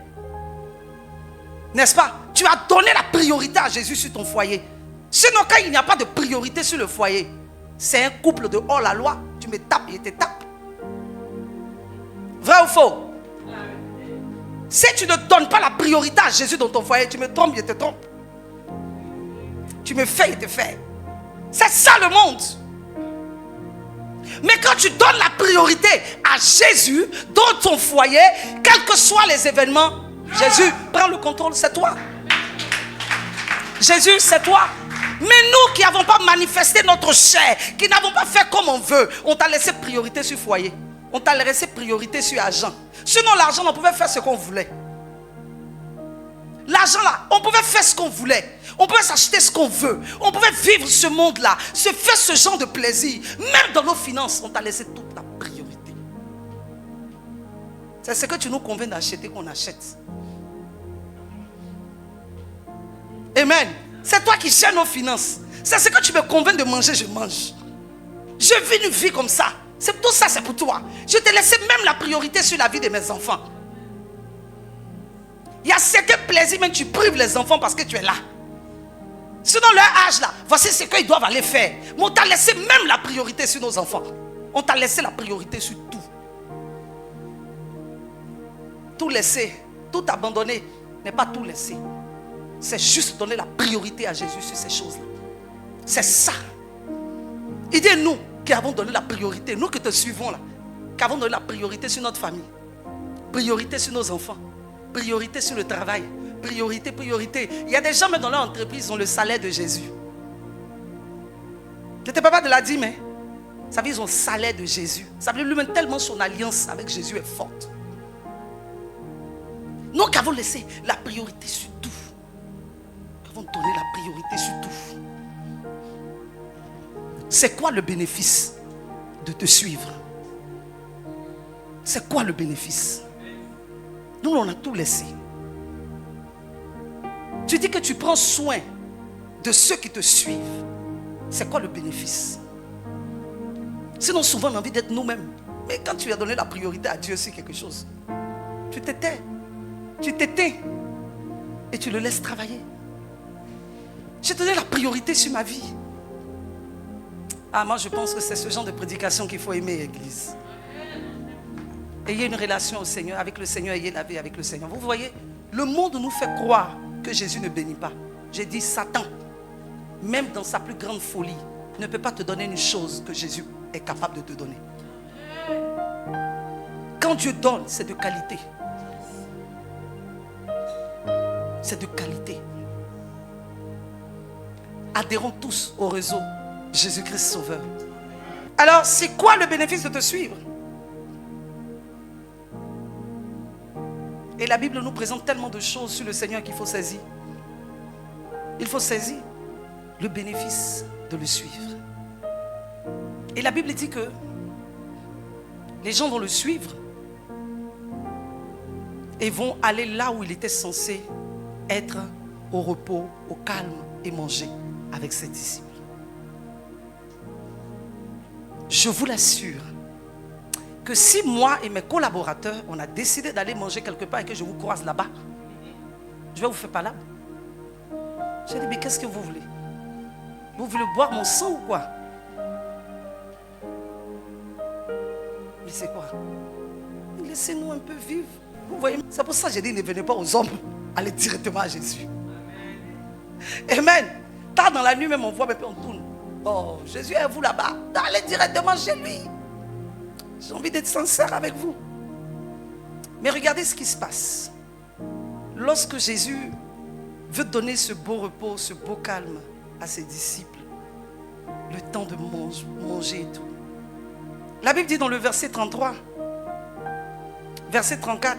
N'est-ce pas? Tu as donné la priorité à Jésus sur ton foyer. Sinon, quand il n'y a pas de priorité sur le foyer, c'est un couple de hors-la-loi. Tu me tapes et je te tape. Vrai ou faux? Si tu ne donnes pas la priorité à Jésus dans ton foyer, tu me trompes, je te trompe. Tu me fais, je te fais. C'est ça le monde. Mais quand tu donnes la priorité à Jésus dans ton foyer, quels que soient les événements, Jésus prend le contrôle, c'est toi. Jésus, c'est toi. Mais nous qui n'avons pas manifesté notre chair, qui n'avons pas fait comme on veut, on t'a laissé priorité sur foyer. On t'a laissé priorité sur argent. Sinon, l'argent, on pouvait faire ce qu'on voulait. L'argent là, on pouvait faire ce qu'on voulait. On pouvait s'acheter ce qu'on veut. On pouvait vivre ce monde-là, se faire ce genre de plaisir. Même dans nos finances, on t'a laissé toute la priorité. C'est ce que tu nous convaincs d'acheter qu'on achète. Amen. C'est toi qui gères nos finances. C'est ce que tu me convaincs de manger, je mange. Je vis une vie comme ça. C'est tout ça, c'est pour toi. Je t'ai laissé même la priorité sur la vie de mes enfants. Il y a certains plaisirs, même tu prives les enfants parce que tu es là. Sinon, leur âge là, voici ce qu'ils doivent aller faire. Mais on t'a laissé même la priorité sur nos enfants. On t'a laissé la priorité sur tout. Tout laisser, tout abandonner n'est pas tout laisser. C'est juste donner la priorité à Jésus sur ces choses-là. C'est ça. Il dit nous qui avons donné la priorité, nous qui te suivons là, qui avons donné la priorité sur notre famille, priorité sur nos enfants, priorité sur le travail, priorité. Il y a des gens même dans leur entreprise qui ont le salaire de Jésus. Je ne te parle pas de la dîme, mais ça veut dire qu'ils ont le salaire de Jésus. Ça veut dire lui-même tellement son alliance avec Jésus est forte. Nous qui avons laissé la priorité sur tout, qui avons donné la priorité sur tout. C'est quoi le bénéfice de te suivre? C'est quoi le bénéfice? Nous, on a tout laissé. Tu dis que tu prends soin de ceux qui te suivent. C'est quoi le bénéfice? Sinon, souvent, on a envie d'être nous-mêmes. Mais quand tu as donné la priorité à Dieu sur quelque chose, tu t'éteins. Tu t'éteins. Et tu le laisses travailler. J'ai donné la priorité sur ma vie. Ah, moi, je pense que c'est ce genre de prédication qu'il faut aimer, Église. Ayez une relation au Seigneur, avec le Seigneur, ayez la vie avec le Seigneur. Vous voyez, le monde nous fait croire que Jésus ne bénit pas. J'ai dit, Satan, même dans sa plus grande folie, ne peut pas te donner une chose que Jésus est capable de te donner. Quand Dieu donne, c'est de qualité. C'est de qualité. Adhérons tous au réseau Jésus-Christ Sauveur. Alors, c'est quoi le bénéfice de te suivre? Et la Bible nous présente tellement de choses sur le Seigneur qu'il faut saisir. Il faut saisir le bénéfice de le suivre. Et la Bible dit que les gens vont le suivre et vont aller là où il était censé être, au repos, au calme et manger avec ses disciples. Je vous l'assure que si moi et mes collaborateurs, on a décidé d'aller manger quelque part et que je vous croise là-bas, je vais vous faire palabre. J'ai dit, mais qu'est-ce que vous voulez? Vous voulez boire mon sang ou quoi? Mais c'est quoi? Laissez-nous un peu vivre. Vous voyez, c'est pour ça que j'ai dit, ne venez pas aux hommes, allez directement à Jésus. Amen. Tard dans la nuit même, on voit, mais puis on tourne. Oh, Jésus est vous là-bas. Allez directement chez lui. J'ai envie d'être sincère avec vous. Mais regardez ce qui se passe. Lorsque Jésus veut donner ce beau repos, ce beau calme à ses disciples, le temps de manger et tout. La Bible dit dans le verset 33, verset 34,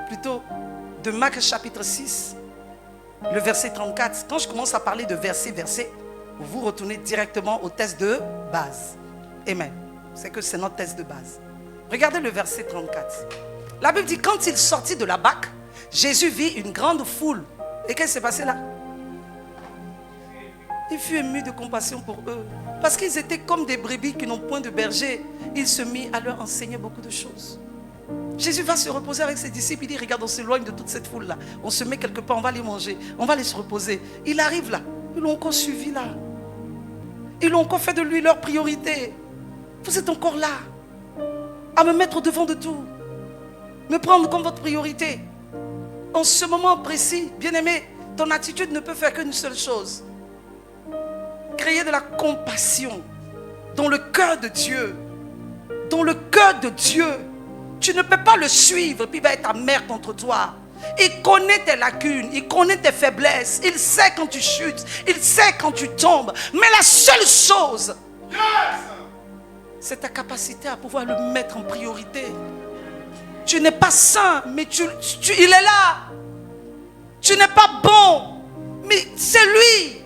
plutôt, de Marc chapitre 6, le verset 34. Quand je commence à parler de verset, vous retournez directement au texte de base. Amen. C'est que c'est notre texte de base. Regardez le verset 34. La Bible dit, quand il sortit de la barque, Jésus vit une grande foule. Et qu'est-ce qui s'est passé là? Il fut ému de compassion pour eux. Parce qu'ils étaient comme des brebis qui n'ont point de berger. Il se mit à leur enseigner beaucoup de choses. Jésus va se reposer avec ses disciples. Il dit, regarde, on s'éloigne de toute cette foule-là. On se met quelque part, on va aller manger. On va aller se reposer. Il arrive là. Ils l'ont encore suivi là. Ils l'ont encore fait de lui leur priorité. Vous êtes encore là. À me mettre au devant de tout. Me prendre comme votre priorité. En ce moment précis, bien-aimé, ton attitude ne peut faire qu'une seule chose. Créer de la compassion dans le cœur de Dieu. Dans le cœur de Dieu. Tu ne peux pas le suivre, puis il va être amer contre toi. Il connaît tes lacunes, il connaît tes faiblesses, il sait quand tu chutes, il sait quand tu tombes. Mais la seule chose, c'est ta capacité à pouvoir le mettre en priorité. Tu n'es pas saint, mais il est là. Tu n'es pas bon, mais c'est lui.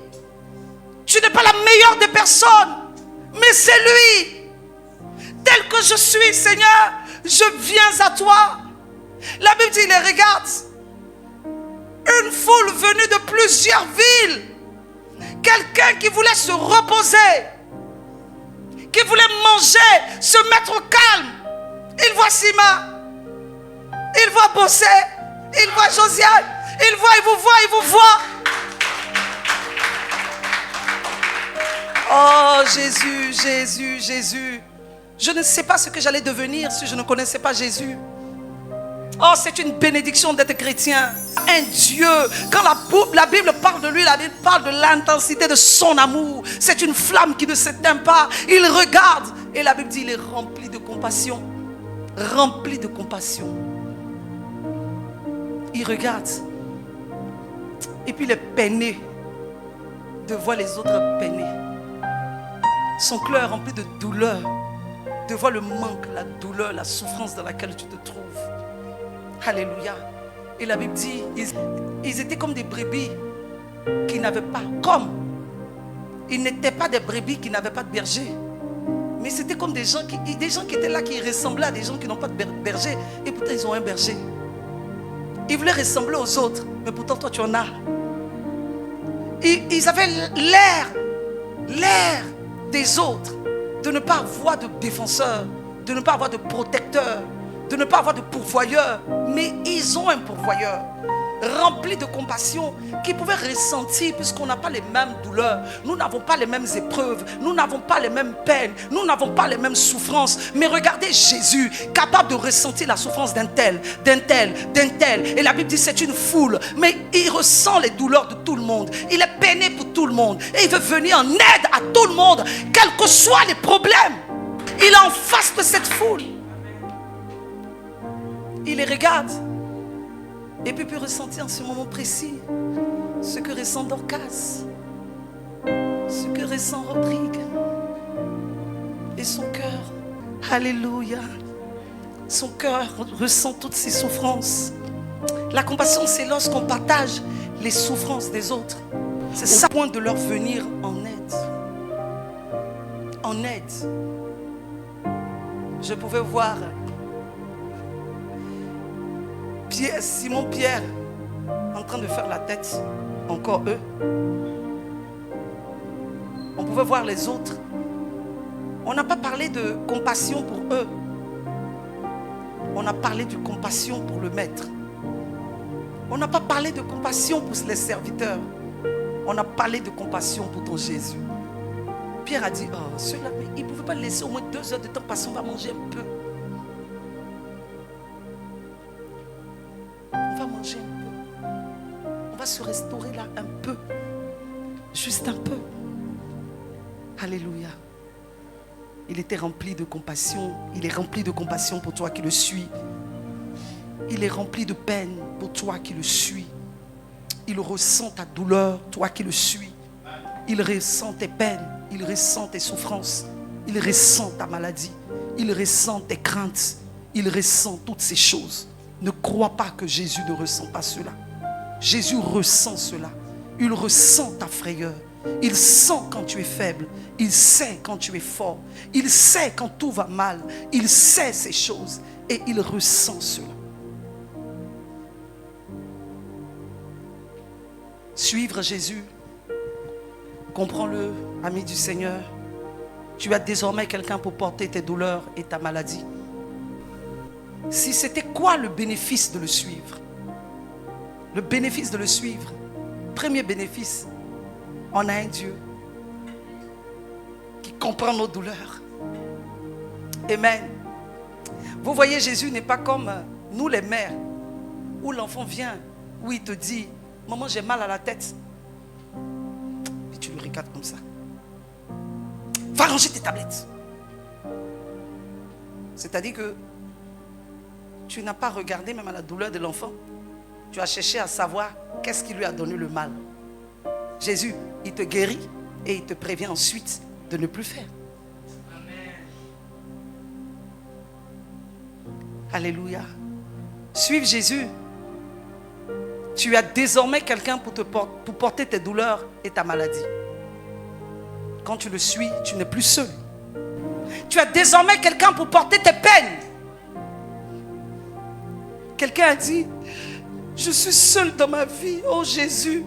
Tu n'es pas la meilleure des personnes, mais c'est lui. Tel que je suis, Seigneur, je viens à toi. La Bible dit, il les regarde. Une foule venue de plusieurs villes. Quelqu'un qui voulait se reposer, qui voulait manger, se mettre au calme. Il voit Sima, il voit Bossé, il voit Josiane, il vous voit. Oh Jésus, Jésus, Jésus. Je ne sais pas ce que j'allais devenir si je ne connaissais pas Jésus. Oh, c'est une bénédiction d'être chrétien. Un Dieu, quand la Bible parle de lui, la Bible parle de l'intensité de son amour. C'est une flamme qui ne s'éteint pas. Il regarde. Et la Bible dit, il est rempli de compassion. Rempli de compassion. Il regarde. Et puis il est peiné de voir les autres peinés. Son cœur rempli de douleur. De voir le manque, la douleur, la souffrance dans laquelle tu te trouves. Alléluia. Et la Bible dit, ils étaient comme des brebis qui n'avaient pas, ils n'étaient pas des brebis qui n'avaient pas de berger. Mais c'était comme des gens qui étaient là, qui ressemblaient à des gens qui n'ont pas de berger. Et pourtant ils ont un berger. Ils voulaient ressembler aux autres, mais pourtant toi tu en as. Ils avaient l'air des autres, de ne pas avoir de défenseur, de ne pas avoir de protecteur, de ne pas avoir de pourvoyeur. Mais ils ont un pourvoyeur rempli de compassion qui pouvait ressentir, puisqu'on n'a pas les mêmes douleurs, nous n'avons pas les mêmes épreuves, nous n'avons pas les mêmes peines, nous n'avons pas les mêmes souffrances. Mais regardez Jésus, capable de ressentir la souffrance d'un tel. Et la Bible dit c'est une foule, mais il ressent les douleurs de tout le monde. Il est peiné pour tout le monde et il veut venir en aide à tout le monde, quels que soient les problèmes. Il est en face de cette foule. Il les regarde. Et puis peut ressentir en ce moment précis ce que ressent Dorcas, ce que ressent Rodrigue et son cœur. Alléluia. Son cœur ressent toutes ces souffrances. La compassion, c'est lorsqu'on partage les souffrances des autres. C'est ça le point de leur venir en aide. En aide. Je pouvais voir Simon Pierre en train de faire la tête, encore eux. On pouvait voir les autres. On n'a pas parlé de compassion pour eux. On a parlé de compassion pour le maître. On n'a pas parlé de compassion pour les serviteurs. On a parlé de compassion pour ton Jésus. Pierre a dit, oh, ceux-là, mais il ne pouvait pas laisser au moins 2 heures de temps passer, on va manger un peu. On va manger un peu. On va se restaurer là un peu. Juste un peu. Alléluia. Il était rempli de compassion. Il est rempli de compassion pour toi qui le suis. Il est rempli de peine pour toi qui le suis. Il ressent ta douleur, toi qui le suis. Il ressent tes peines. Il ressent tes souffrances. Il ressent ta maladie. Il ressent tes craintes. Il ressent toutes ces choses. Ne crois pas que Jésus ne ressent pas cela. Jésus ressent cela. Il ressent ta frayeur. Il sent quand tu es faible. Il sait quand tu es fort. Il sait quand tout va mal. Il sait ces choses. Et il ressent cela. Suivre Jésus, comprends-le, ami du Seigneur. Tu as désormais quelqu'un pour porter tes douleurs et ta maladie. Si c'était quoi le bénéfice de le suivre? Le bénéfice de le suivre, premier bénéfice, on a un Dieu qui comprend nos douleurs. Amen. Vous voyez, Jésus n'est pas comme nous les mères, où l'enfant vient, où il te dit, maman, j'ai mal à la tête. Et tu le regardes comme ça. Va ranger tes tablettes. C'est-à-dire que tu n'as pas regardé même à la douleur de l'enfant. Tu as cherché à savoir qu'est-ce qui lui a donné le mal. Jésus, il te guérit et il te prévient ensuite de ne plus faire. Amen. Alléluia. Suive Jésus. Tu as désormais quelqu'un pour porter tes douleurs et ta maladie. Quand tu le suis, tu n'es plus seul. Tu as désormais quelqu'un pour porter tes peines. Quelqu'un a dit, je suis seul dans ma vie. Oh Jésus,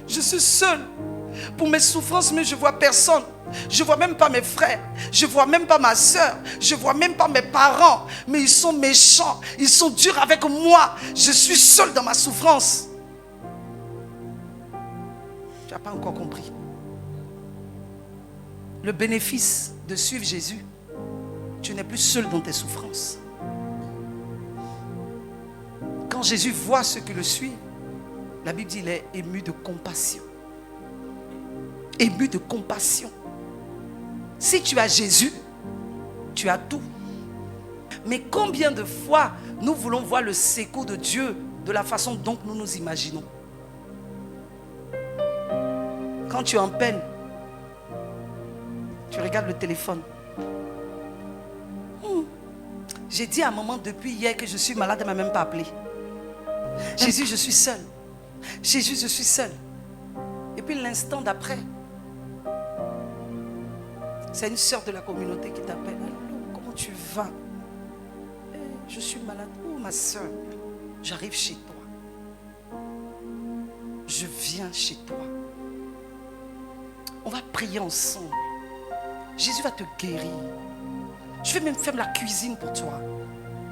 je suis seul. Pour mes souffrances, mais je ne vois personne. Je ne vois même pas mes frères. Je ne vois même pas ma soeur. Je ne vois même pas mes parents. Mais ils sont méchants. Ils sont durs avec moi. Je suis seul dans ma souffrance. Tu n'as pas encore compris. Le bénéfice de suivre Jésus, tu n'es plus seul dans tes souffrances. Quand Jésus voit ceux qui le suivent, la Bible dit qu'il est ému de compassion. Ému de compassion. Si tu as Jésus, tu as tout. Mais combien de fois nous voulons voir le secours de Dieu de la façon dont nous nous imaginons? Quand tu es en peine, tu regardes le téléphone. J'ai dit à maman depuis hier que je suis malade, elle ne m'a même pas appelé. Jésus, je suis seule. Jésus, je suis seule. Et puis l'instant d'après, c'est une sœur de la communauté qui t'appelle. Allô, comment tu vas? Je suis malade. Oh, ma sœur, j'arrive chez toi. Je viens chez toi. On va prier ensemble. Jésus va te guérir. Je vais même faire la cuisine pour toi.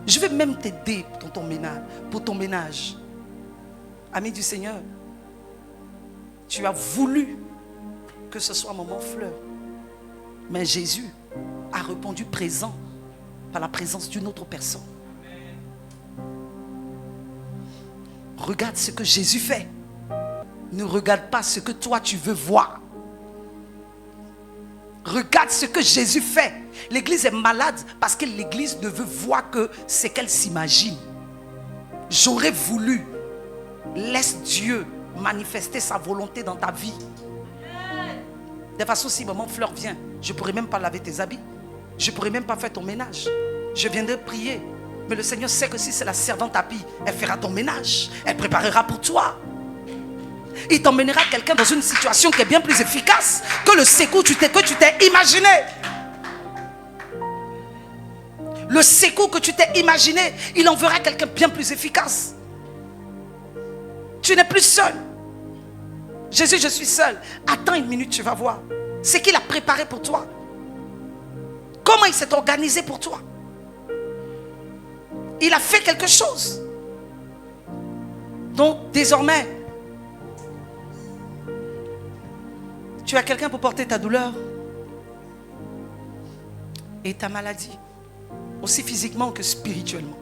Je vais même t'aider pour ton ménage. Ami du Seigneur, tu as voulu que ce soit un moment fleur. Mais Jésus a répondu présent par la présence d'une autre personne. Regarde ce que Jésus fait. Ne regarde pas ce que toi tu veux voir. Regarde ce que Jésus fait. L'église est malade parce que l'église ne veut voir que ce qu'elle s'imagine. J'aurais voulu. Laisse Dieu manifester sa volonté dans ta vie. De toute façon, si maman Fleur vient, je ne pourrais même pas laver tes habits. Je ne pourrais même pas faire ton ménage. Je viendrai prier. Mais le Seigneur sait que si c'est la servante Happy, elle fera ton ménage. Elle préparera pour toi. Il t'emmènera quelqu'un dans une situation qui est bien plus efficace que le secours que tu t'es imaginé. Le secours que tu t'es imaginé, il enverra quelqu'un bien plus efficace. Tu n'es plus seul. Jésus, je suis seul. Attends une minute, tu vas voir. Ce qu'il a préparé pour toi. Comment il s'est organisé pour toi. Il a fait quelque chose. Donc, désormais, tu as quelqu'un pour porter ta douleur et ta maladie, aussi physiquement que spirituellement.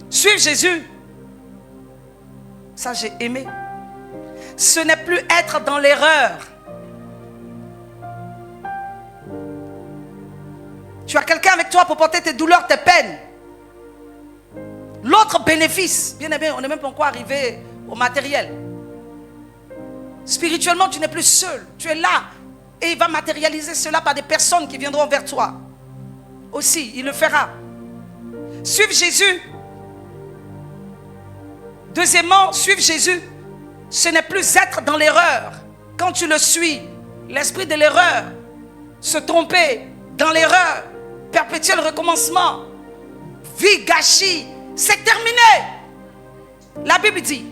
Suivre Jésus, ça j'ai aimé. Ce n'est plus être dans l'erreur. Tu as quelqu'un avec toi pour porter tes douleurs, tes peines. L'autre bénéfice, bien aimé, on n'est même pas encore arrivé au matériel. Spirituellement, tu n'es plus seul. Tu es là. Et il va matérialiser cela par des personnes qui viendront vers toi. Aussi, il le fera. Suivre Jésus. Deuxièmement, suivre Jésus, ce n'est plus être dans l'erreur. Quand tu le suis, l'esprit de l'erreur, se tromper dans l'erreur, perpétuel recommencement, vie gâchis, c'est terminé. La Bible dit,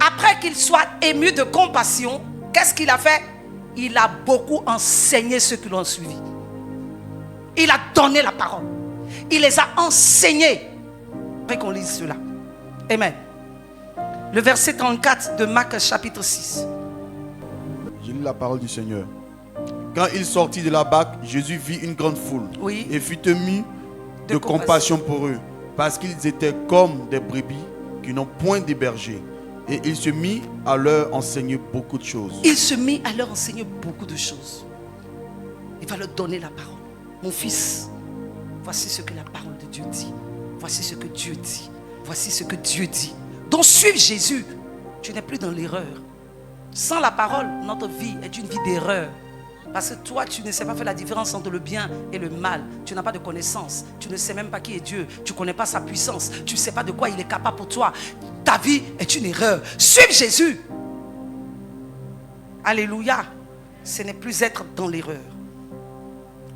après qu'il soit ému de compassion, qu'est-ce qu'il a fait? Il a beaucoup enseigné ceux qui l'ont suivi. Il a donné la parole. Il les a enseignés. Après qu'on lise cela. Amen. Le verset 34 de Marc chapitre 6. Je lis la parole du Seigneur. Quand il sortit de la barque, Jésus vit une grande foule, Oui. et fut ému de compassion pour eux, parce qu'ils étaient comme des brebis qui n'ont point de berger. Et il se mit à leur enseigner beaucoup de choses. Il se mit à leur enseigner beaucoup de choses. Il va leur donner la parole. Mon fils, voici ce que la parole de Dieu dit. Voici ce que Dieu dit. Voici ce que Dieu dit. Donc suivre Jésus, tu n'es plus dans l'erreur. Sans la parole, notre vie est une vie d'erreur. Parce que toi, tu ne sais pas faire la différence entre le bien et le mal. Tu n'as pas de connaissance. Tu ne sais même pas qui est Dieu. Tu ne connais pas sa puissance. Tu ne sais pas de quoi il est capable pour toi. Ta vie est une erreur. Suive Jésus. Alléluia. Ce n'est plus être dans l'erreur.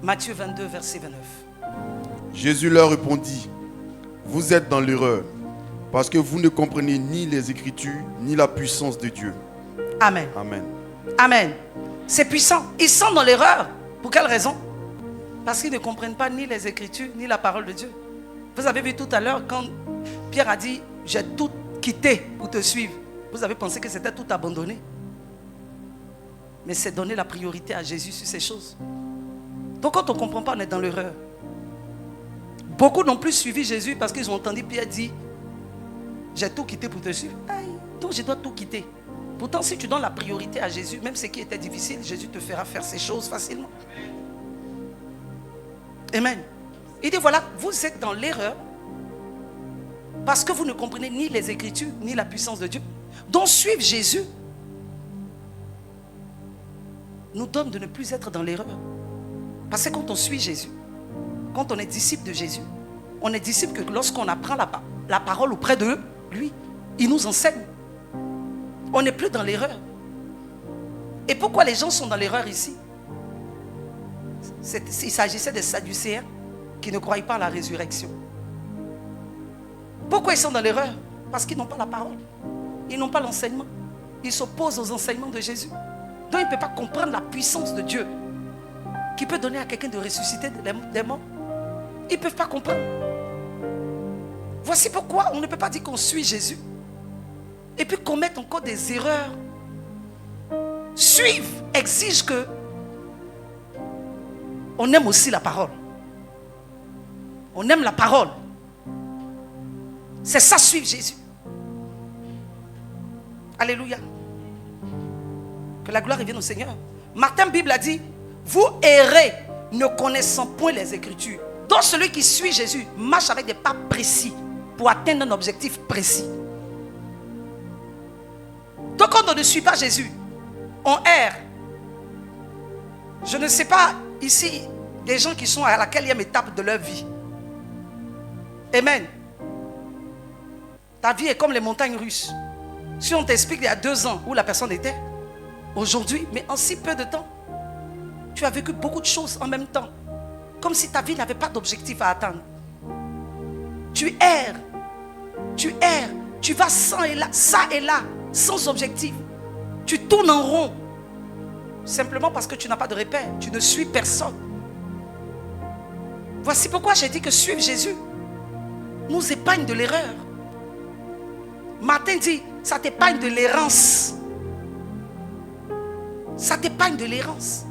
Matthieu 22, verset 29. Jésus leur répondit, vous êtes dans l'erreur, parce que vous ne comprenez ni les Écritures, ni la puissance de Dieu. Amen. Amen. Amen. C'est puissant. Ils sont dans l'erreur. Pour quelle raison? Parce qu'ils ne comprennent pas ni les Écritures, ni la parole de Dieu. Vous avez vu tout à l'heure quand Pierre a dit, j'ai tout quitté pour te suivre. Vous avez pensé que c'était tout abandonné. Mais c'est donner la priorité à Jésus sur ces choses. Donc quand on ne comprend pas, on est dans l'erreur. Beaucoup n'ont plus suivi Jésus parce qu'ils ont entendu Pierre dire, j'ai tout quitté pour te suivre. Aïe, donc je dois tout quitter. Pourtant, si tu donnes la priorité à Jésus, même ce qui était difficile, Jésus te fera faire ces choses facilement. Amen. Il dit, voilà, vous êtes dans l'erreur parce que vous ne comprenez ni les Écritures, ni la puissance de Dieu. Donc, suivre Jésus nous donne de ne plus être dans l'erreur. Parce que quand on suit Jésus, quand on est disciple de Jésus, on est disciple que lorsqu'on apprend la parole auprès de lui, il nous enseigne. On n'est plus dans l'erreur. Et pourquoi les gens sont dans l'erreur ici? Il s'agissait des Sadducéens qui ne croyaient pas à la résurrection. Pourquoi ils sont dans l'erreur? Parce qu'ils n'ont pas la parole. Ils n'ont pas l'enseignement. Ils s'opposent aux enseignements de Jésus. Donc ils ne peuvent pas comprendre la puissance de Dieu qui peut donner à quelqu'un de ressusciter des morts. Ils ne peuvent pas comprendre. Voici pourquoi on ne peut pas dire qu'on suit Jésus et puis commettre encore des erreurs. Suivre exige que on aime aussi la parole. On aime la parole. C'est ça, suivre Jésus. Alléluia. Que la gloire revienne au Seigneur. Martin Bible a dit, vous errez ne connaissant point les Écritures. Donc celui qui suit Jésus marche avec des pas précis pour atteindre un objectif précis. Donc quand on ne suit pas Jésus, on erre. Je ne sais pas ici des gens qui sont à la quatrième étape de leur vie. Amen. Ta vie est comme les montagnes russes. Si on t'explique il y a 2 ans où la personne était, aujourd'hui, mais en si peu de temps, tu as vécu beaucoup de choses en même temps. Comme si ta vie n'avait pas d'objectif à atteindre. Tu erres. Tu erres. Tu vas ça et là, sans objectif. Tu tournes en rond. Simplement parce que tu n'as pas de repère. Tu ne suis personne. Voici pourquoi j'ai dit que suivre Jésus nous épargne de l'erreur. Martin dit, ça t'épargne de l'errance. Ça t'épargne de l'errance.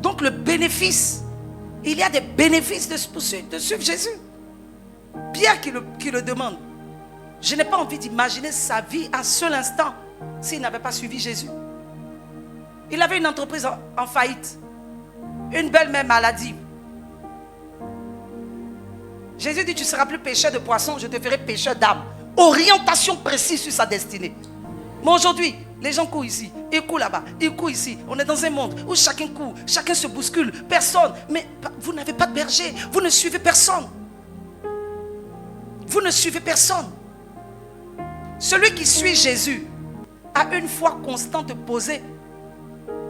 Donc le bénéfice, il y a des bénéfices de suivre Jésus. Pierre qui le demande. Je n'ai pas envie d'imaginer sa vie un seul instant s'il n'avait pas suivi Jésus. Il avait une entreprise en faillite. Une belle-mère maladive. Jésus dit, tu ne seras plus pêcheur de poissons, je te ferai pêcheur d'âmes. Orientation précise sur sa destinée. Mais aujourd'hui, les gens courent ici, ils courent là-bas, ils courent ici. On est dans un monde où chacun court, chacun se bouscule, personne. Mais vous n'avez pas de berger, vous ne suivez personne. Vous ne suivez personne. Celui qui suit Jésus a une foi constante posée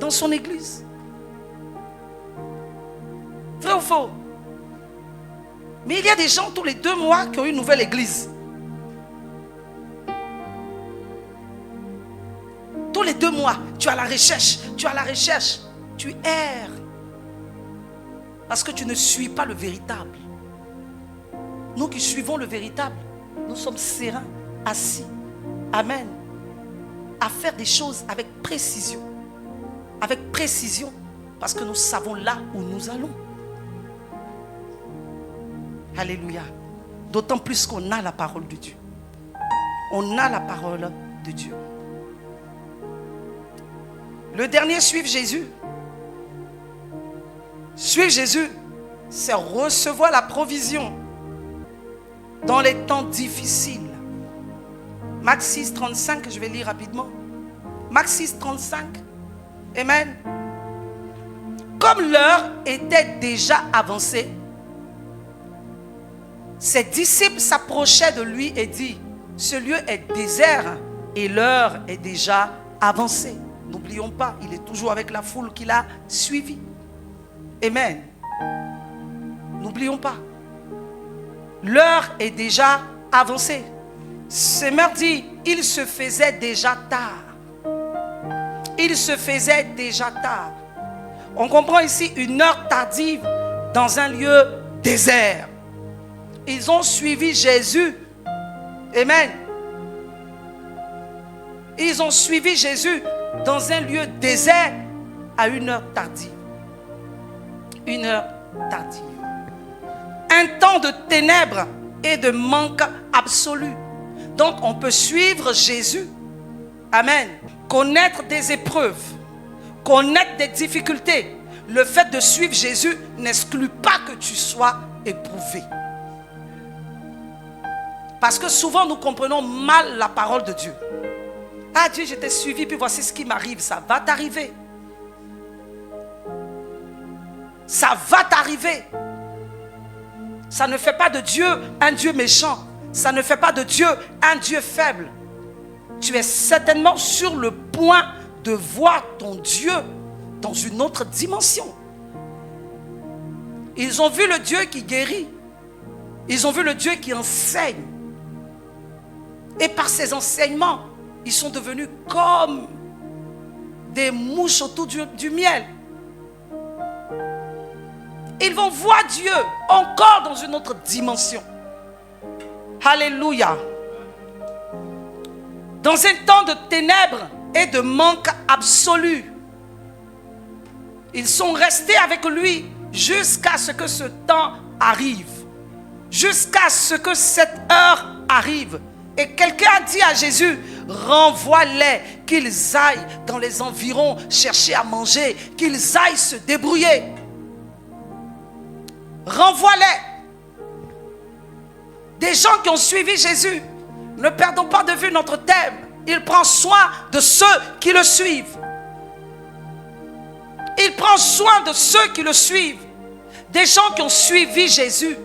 dans son église. Vrai ou faux? Mais il y a des gens tous les 2 mois qui ont une nouvelle église. Tous les 2 mois, tu as la recherche, tu erres. Parce que tu ne suis pas le véritable. Nous qui suivons le véritable, nous sommes sereins, assis. Amen. À faire des choses avec précision. Avec précision, parce que nous savons là où nous allons. Alléluia. D'autant plus qu'on a la parole de Dieu. On a la parole de Dieu. Le dernier, suivre Jésus. Suivre Jésus, c'est recevoir la provision dans les temps difficiles. Mac 6, 35, je vais lire rapidement. Mac 6, 35. Amen. Comme l'heure était déjà avancée, ses disciples s'approchaient de lui et dit, ce lieu est désert et l'heure est déjà avancée. N'oublions pas, il est toujours avec la foule qui l'a suivi. Amen. N'oublions pas. L'heure est déjà avancée. Seigneur dit, il se faisait déjà tard. Il se faisait déjà tard. On comprend ici une heure tardive dans un lieu désert. Ils ont suivi Jésus. Amen. Ils ont suivi Jésus dans un lieu désert à une heure tardive. Une heure tardive. Un temps de ténèbres et de manque absolu. Donc on peut suivre Jésus. Amen. Connaître des épreuves, connaître des difficultés. Le fait de suivre Jésus n'exclut pas que tu sois éprouvé. Parce que souvent nous comprenons mal la parole de Dieu. Ah Dieu, je t'ai suivi, puis voici ce qui m'arrive. Ça va t'arriver. Ça va t'arriver. Ça ne fait pas de Dieu un Dieu méchant. Ça ne fait pas de Dieu un Dieu faible. Tu es certainement sur le point de voir ton Dieu dans une autre dimension. Ils ont vu le Dieu qui guérit. Ils ont vu le Dieu qui enseigne. Et par ces enseignements, ils sont devenus comme des mouches autour du miel. Ils vont voir Dieu encore dans une autre dimension. Alléluia. Dans un temps de ténèbres et de manque absolu, ils sont restés avec lui jusqu'à ce que ce temps arrive. Jusqu'à ce que cette heure arrive. Et quelqu'un a dit à Jésus, renvoie-les, qu'ils aillent dans les environs chercher à manger, qu'ils aillent se débrouiller. Renvoie-les. Des gens qui ont suivi Jésus. Ne perdons pas de vue notre thème. Il prend soin de ceux qui le suivent. Il prend soin de ceux qui le suivent. Des gens qui ont suivi Jésus.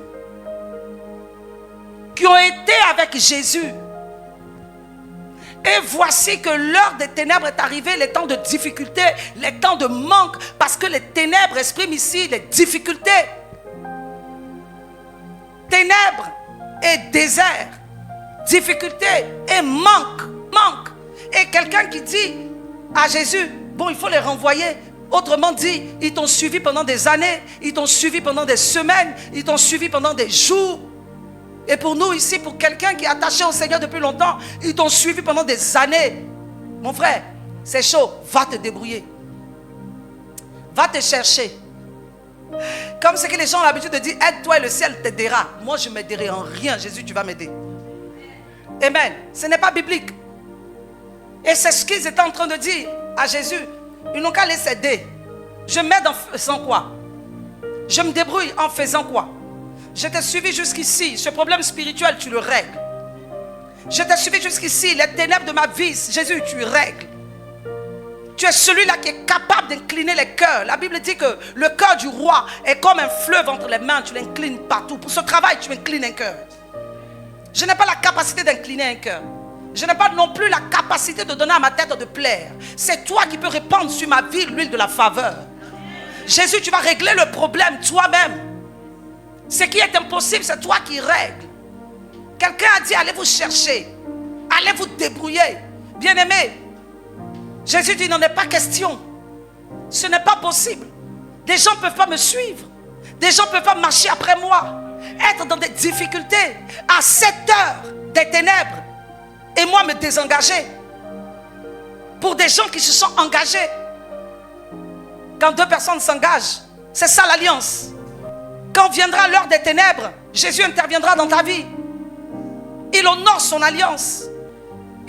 Qui ont été avec Jésus. Et voici que l'heure des ténèbres est arrivée, les temps de difficulté, les temps de manque, parce que les ténèbres expriment ici les difficultés. Ténèbres et désert, difficulté et manque. Et quelqu'un qui dit à Jésus, bon, il faut les renvoyer. Autrement dit, ils t'ont suivi pendant des années, ils t'ont suivi pendant des semaines, ils t'ont suivi pendant des jours. Et pour nous ici, pour quelqu'un qui est attaché au Seigneur depuis longtemps, ils t'ont suivi pendant des années. Mon frère, c'est chaud. Va te débrouiller. Va te chercher. Comme ce que les gens ont l'habitude de dire, aide-toi et le ciel t'aidera. Moi, je ne m'aiderai en rien. Jésus, tu vas m'aider. Amen. Ce n'est pas biblique. Et c'est ce qu'ils étaient en train de dire à Jésus. Ils n'ont qu'à les aider. Je m'aide en faisant quoi? Je me débrouille en faisant quoi? Je t'ai suivi jusqu'ici. Ce problème spirituel, tu le règles. Je t'ai suivi jusqu'ici. Les ténèbres de ma vie, Jésus, tu règles. Tu es celui-là qui est capable d'incliner les cœurs. La Bible dit que le cœur du roi est comme un fleuve entre les mains. Tu l'inclines partout. Pour ce travail, tu inclines un cœur. Je n'ai pas la capacité d'incliner un cœur. Je n'ai pas non plus la capacité de donner à ma tête de plaire. C'est toi qui peux répandre sur ma vie l'huile de la faveur. Jésus, tu vas régler le problème toi-même. Ce qui est impossible, c'est toi qui règles. Quelqu'un a dit, allez vous chercher. Allez vous débrouiller. Bien-aimé, Jésus dit, il n'en est pas question. Ce n'est pas possible. Des gens ne peuvent pas me suivre. Des gens ne peuvent pas marcher après moi. Être dans des difficultés à 7 heures des ténèbres et moi me désengager. Pour des gens qui se sont engagés. Quand 2 personnes s'engagent, c'est ça l'alliance. Quand viendra l'heure des ténèbres, Jésus interviendra dans ta vie. Il honore son alliance.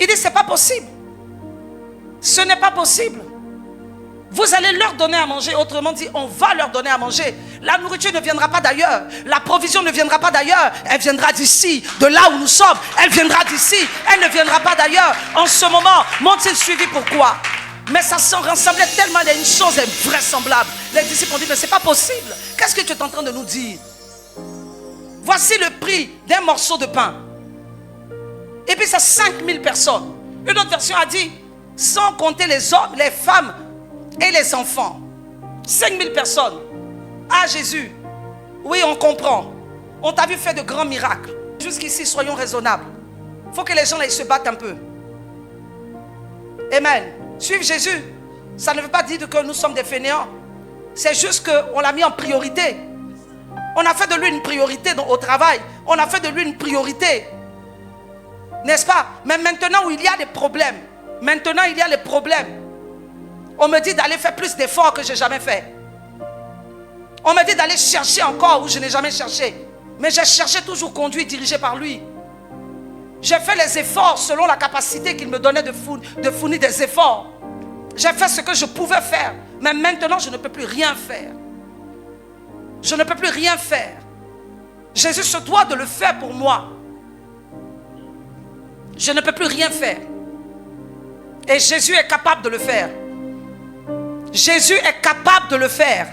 Il dit, c'est pas possible. Ce n'est pas possible. Vous allez leur donner à manger. Autrement dit, on va leur donner à manger. La nourriture ne viendra pas d'ailleurs. La provision ne viendra pas d'ailleurs. Elle viendra d'ici, de là où nous sommes. Elle viendra d'ici. Elle ne viendra pas d'ailleurs. En ce moment, m'ont-ils suivi pourquoi? Mais ça s'en ressemblait tellement à une chose invraisemblable. Les disciples ont dit, mais c'est pas possible. Qu'est-ce que tu es en train de nous dire? Voici le prix d'un morceau de pain. Et puis c'est 5000 personnes. Une autre version a dit, sans compter les hommes, les femmes et les enfants. 5000 personnes. Ah Jésus, oui on comprend. On t'a vu faire de grands miracles. Jusqu'ici, soyons raisonnables. Il faut que les gens là, ils se battent un peu. Amen. Suivre Jésus, ça ne veut pas dire que nous sommes des fainéants. C'est juste qu'on l'a mis en priorité. On a fait de lui une priorité au travail. On a fait de lui une priorité. N'est-ce pas? Mais maintenant où il y a des problèmes, on me dit d'aller faire plus d'efforts que je n'ai jamais fait. On me dit d'aller chercher encore où je n'ai jamais cherché. Mais j'ai cherché toujours conduit, dirigé par lui. J'ai fait les efforts selon la capacité qu'il me donnait de fournir des efforts. J'ai fait ce que je pouvais faire. Mais maintenant, je ne peux plus rien faire. Je ne peux plus rien faire. Jésus se doit de le faire pour moi. Je ne peux plus rien faire. Et Jésus est capable de le faire. Jésus est capable de le faire.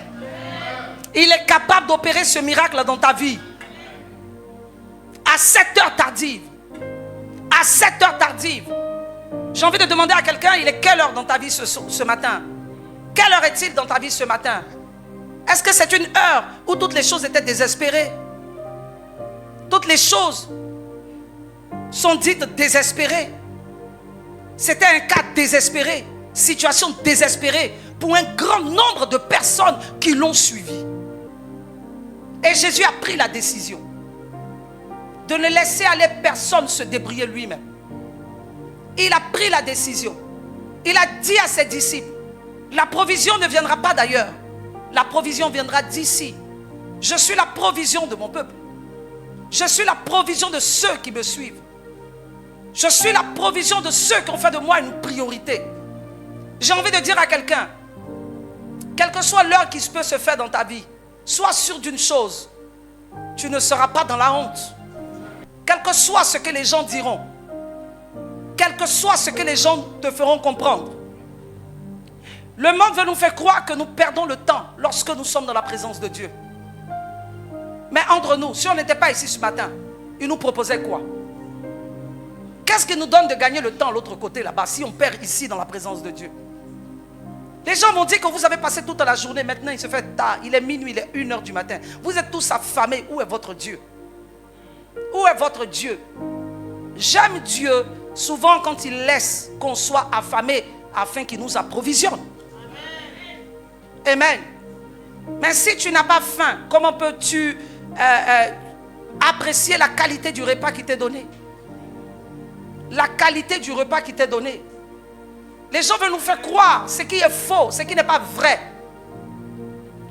Il est capable d'opérer ce miracle dans ta vie. À 7 heures tardives. À 7 heures tardives. J'ai envie de demander à quelqu'un, il est quelle heure dans ta vie ce matin? Quelle heure est-il dans ta vie ce matin? Est-ce que c'est une heure où toutes les choses étaient désespérées? Toutes les choses sont dites désespérées. C'était un cas désespéré, situation désespérée pour un grand nombre de personnes qui l'ont suivi. Et Jésus a pris la décision de ne laisser aller personne se débrouiller lui-même. Il a pris la décision. Il a dit à ses disciples, la provision ne viendra pas d'ailleurs. La provision viendra d'ici. Je suis la provision de mon peuple. Je suis la provision de ceux qui me suivent. Je suis la provision de ceux qui ont fait de moi une priorité. J'ai envie de dire à quelqu'un, quelle que soit l'heure qui peut se faire dans ta vie, sois sûr d'une chose, tu ne seras pas dans la honte. Quel que soit ce que les gens diront, quel que soit ce que les gens te feront comprendre. Le monde veut nous faire croire que nous perdons le temps lorsque nous sommes dans la présence de Dieu. Mais entre nous, si on n'était pas ici ce matin, il nous proposait quoi? Qu'est-ce qui nous donne de gagner le temps à l'autre côté là-bas si on perd ici dans la présence de Dieu? Les gens vont dire que vous avez passé toute la journée, maintenant il se fait tard, il est minuit, il est 1h du matin. Vous êtes tous affamés, où est votre Dieu? Où est votre Dieu? J'aime Dieu souvent quand il laisse qu'on soit affamé afin qu'il nous approvisionne. Amen. Mais si tu n'as pas faim, comment peux-tu apprécier la qualité du repas qui t'est donné. La qualité du repas qui t'est donné. Les gens veulent nous faire croire ce qui est faux, ce qui n'est pas vrai.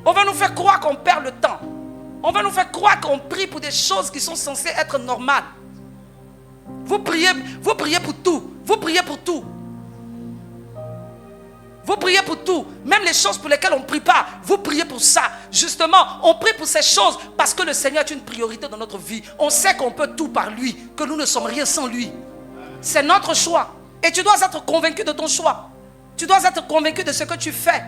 On veut nous faire croire qu'on perd le temps. On veut nous faire croire qu'on prie pour des choses qui sont censées être normales. Vous priez pour tout. Vous priez pour tout. Vous priez pour tout. Même les choses pour lesquelles on ne prie pas, vous priez pour ça. Justement, on prie pour ces choses parce que le Seigneur est une priorité dans notre vie. On sait qu'on peut tout par lui, que nous ne sommes rien sans lui. C'est notre choix. Et tu dois être convaincu de ton choix. Tu dois être convaincu de ce que tu fais.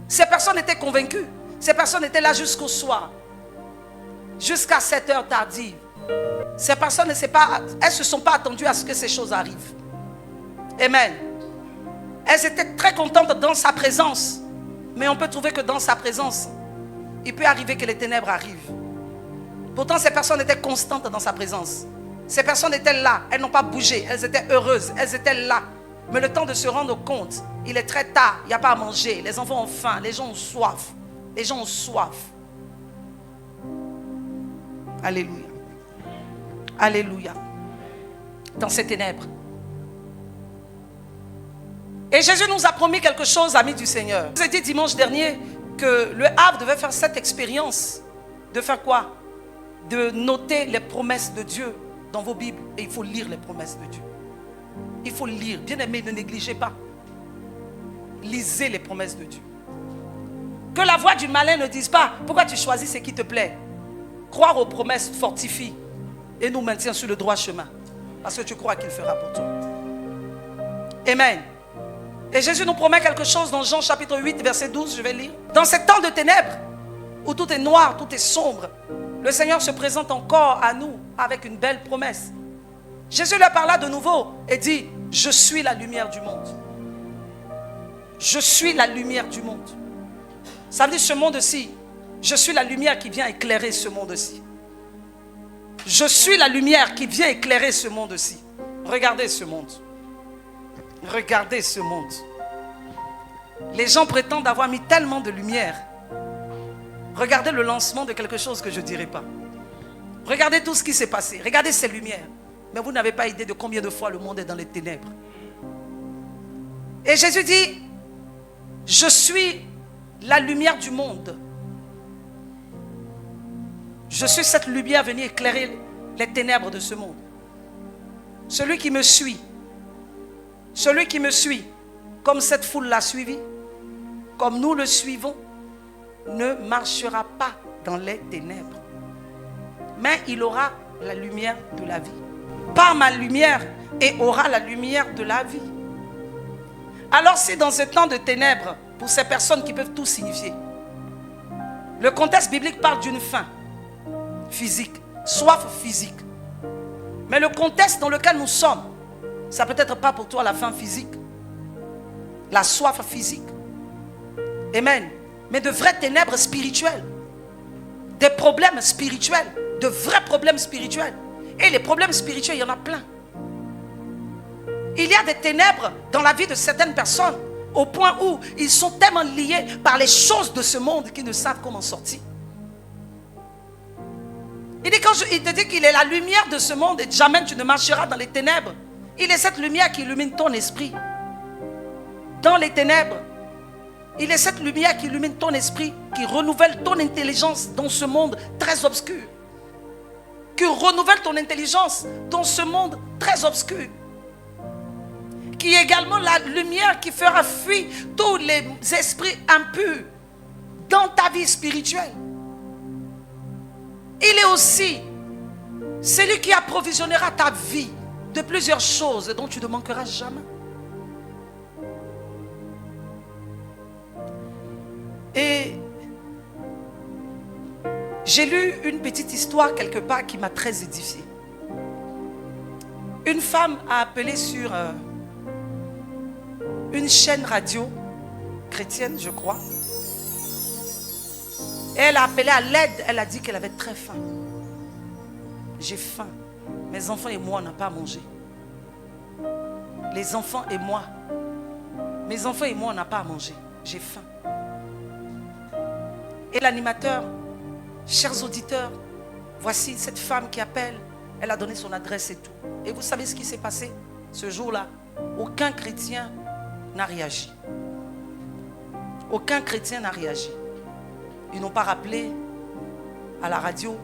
Ces personnes étaient convaincues. Ces personnes étaient là jusqu'au soir. Jusqu'à 7 heures tardives. Ces personnes elles ne se sont pas attendues à ce que ces choses arrivent. Amen. Elles étaient très contentes dans sa présence. Mais on peut trouver que dans sa présence, il peut arriver que les ténèbres arrivent. Pourtant, ces personnes étaient constantes dans sa présence. Ces personnes étaient là. Elles n'ont pas bougé. Elles étaient heureuses. Elles étaient là. Mais le temps de se rendre compte, il est très tard. Il n'y a pas à manger. Les enfants ont faim. Les gens ont soif. Les gens ont soif. Alléluia. Alléluia. Dans ces ténèbres. Et Jésus nous a promis quelque chose, amis du Seigneur. Je vous ai dit dimanche dernier que le Havre devait faire cette expérience. De faire quoi? De noter les promesses de Dieu dans vos Bibles. Et il faut lire les promesses de Dieu. Il faut lire. Bien aimé, ne négligez pas. Lisez les promesses de Dieu. Que la voix du malin ne dise pas pourquoi tu choisis ce qui te plaît. Croire aux promesses fortifie et nous maintient sur le droit chemin. Parce que tu crois qu'il fera pour toi. Amen. Et Jésus nous promet quelque chose dans Jean chapitre 8, verset 12, je vais lire. Dans ces temps de ténèbres, où tout est noir, tout est sombre, le Seigneur se présente encore à nous avec une belle promesse. Jésus leur parla de nouveau et dit, je suis la lumière du monde. Je suis la lumière du monde. Ça veut dire ce monde-ci, je suis la lumière qui vient éclairer ce monde-ci. Je suis la lumière qui vient éclairer ce monde-ci. Regardez ce monde. Regardez ce monde. Les gens prétendent avoir mis tellement de lumière. Regardez le lancement de quelque chose que je ne dirai pas. Regardez tout ce qui s'est passé. Regardez ces lumières. Mais vous n'avez pas idée de combien de fois le monde est dans les ténèbres. Et Jésus dit, je suis la lumière du monde. Je suis cette lumière venue éclairer les ténèbres de ce monde. Celui qui me suit, comme cette foule l'a suivi, comme nous le suivons, ne marchera pas dans les ténèbres. Mais il aura la lumière de la vie. Par ma lumière, et aura la lumière de la vie. Alors si dans ce temps de ténèbres, pour ces personnes qui peuvent tout signifier, le contexte biblique parle d'une faim physique, soif physique. Mais le contexte dans lequel nous sommes, ça peut être pas pour toi la faim physique, la soif physique. Amen. Mais de vraies ténèbres spirituelles, des problèmes spirituels, de vrais problèmes spirituels. Et les problèmes spirituels, il y en a plein. Il y a des ténèbres dans la vie de certaines personnes au point où ils sont tellement liés par les choses de ce monde qu'ils ne savent comment sortir. Il te dit qu'il est la lumière de ce monde et jamais tu ne marcheras dans les ténèbres. Il est cette lumière qui illumine ton esprit. Dans les ténèbres, il est cette lumière qui illumine ton esprit, qui renouvelle ton intelligence dans ce monde très obscur. Qui renouvelle ton intelligence dans ce monde très obscur. Qui est également la lumière qui fera fuir tous les esprits impurs dans ta vie spirituelle. Il est aussi celui qui approvisionnera ta vie de plusieurs choses dont tu ne manqueras jamais. Et j'ai lu une petite histoire quelque part qui m'a très édifiée. Une femme a appelé sur une chaîne radio chrétienne, je crois. Et elle a appelé à l'aide. Elle a dit qu'elle avait très faim. J'ai faim. Mes enfants et moi, on n'a pas à manger. Les enfants et moi. Mes enfants et moi, on n'a pas à manger. J'ai faim. Et l'animateur, chers auditeurs, voici cette femme qui appelle. Elle a donné son adresse et tout. Et vous savez ce qui s'est passé ce jour-là? Aucun chrétien n'a réagi. Aucun chrétien n'a réagi. Ils n'ont pas rappelé à la radio.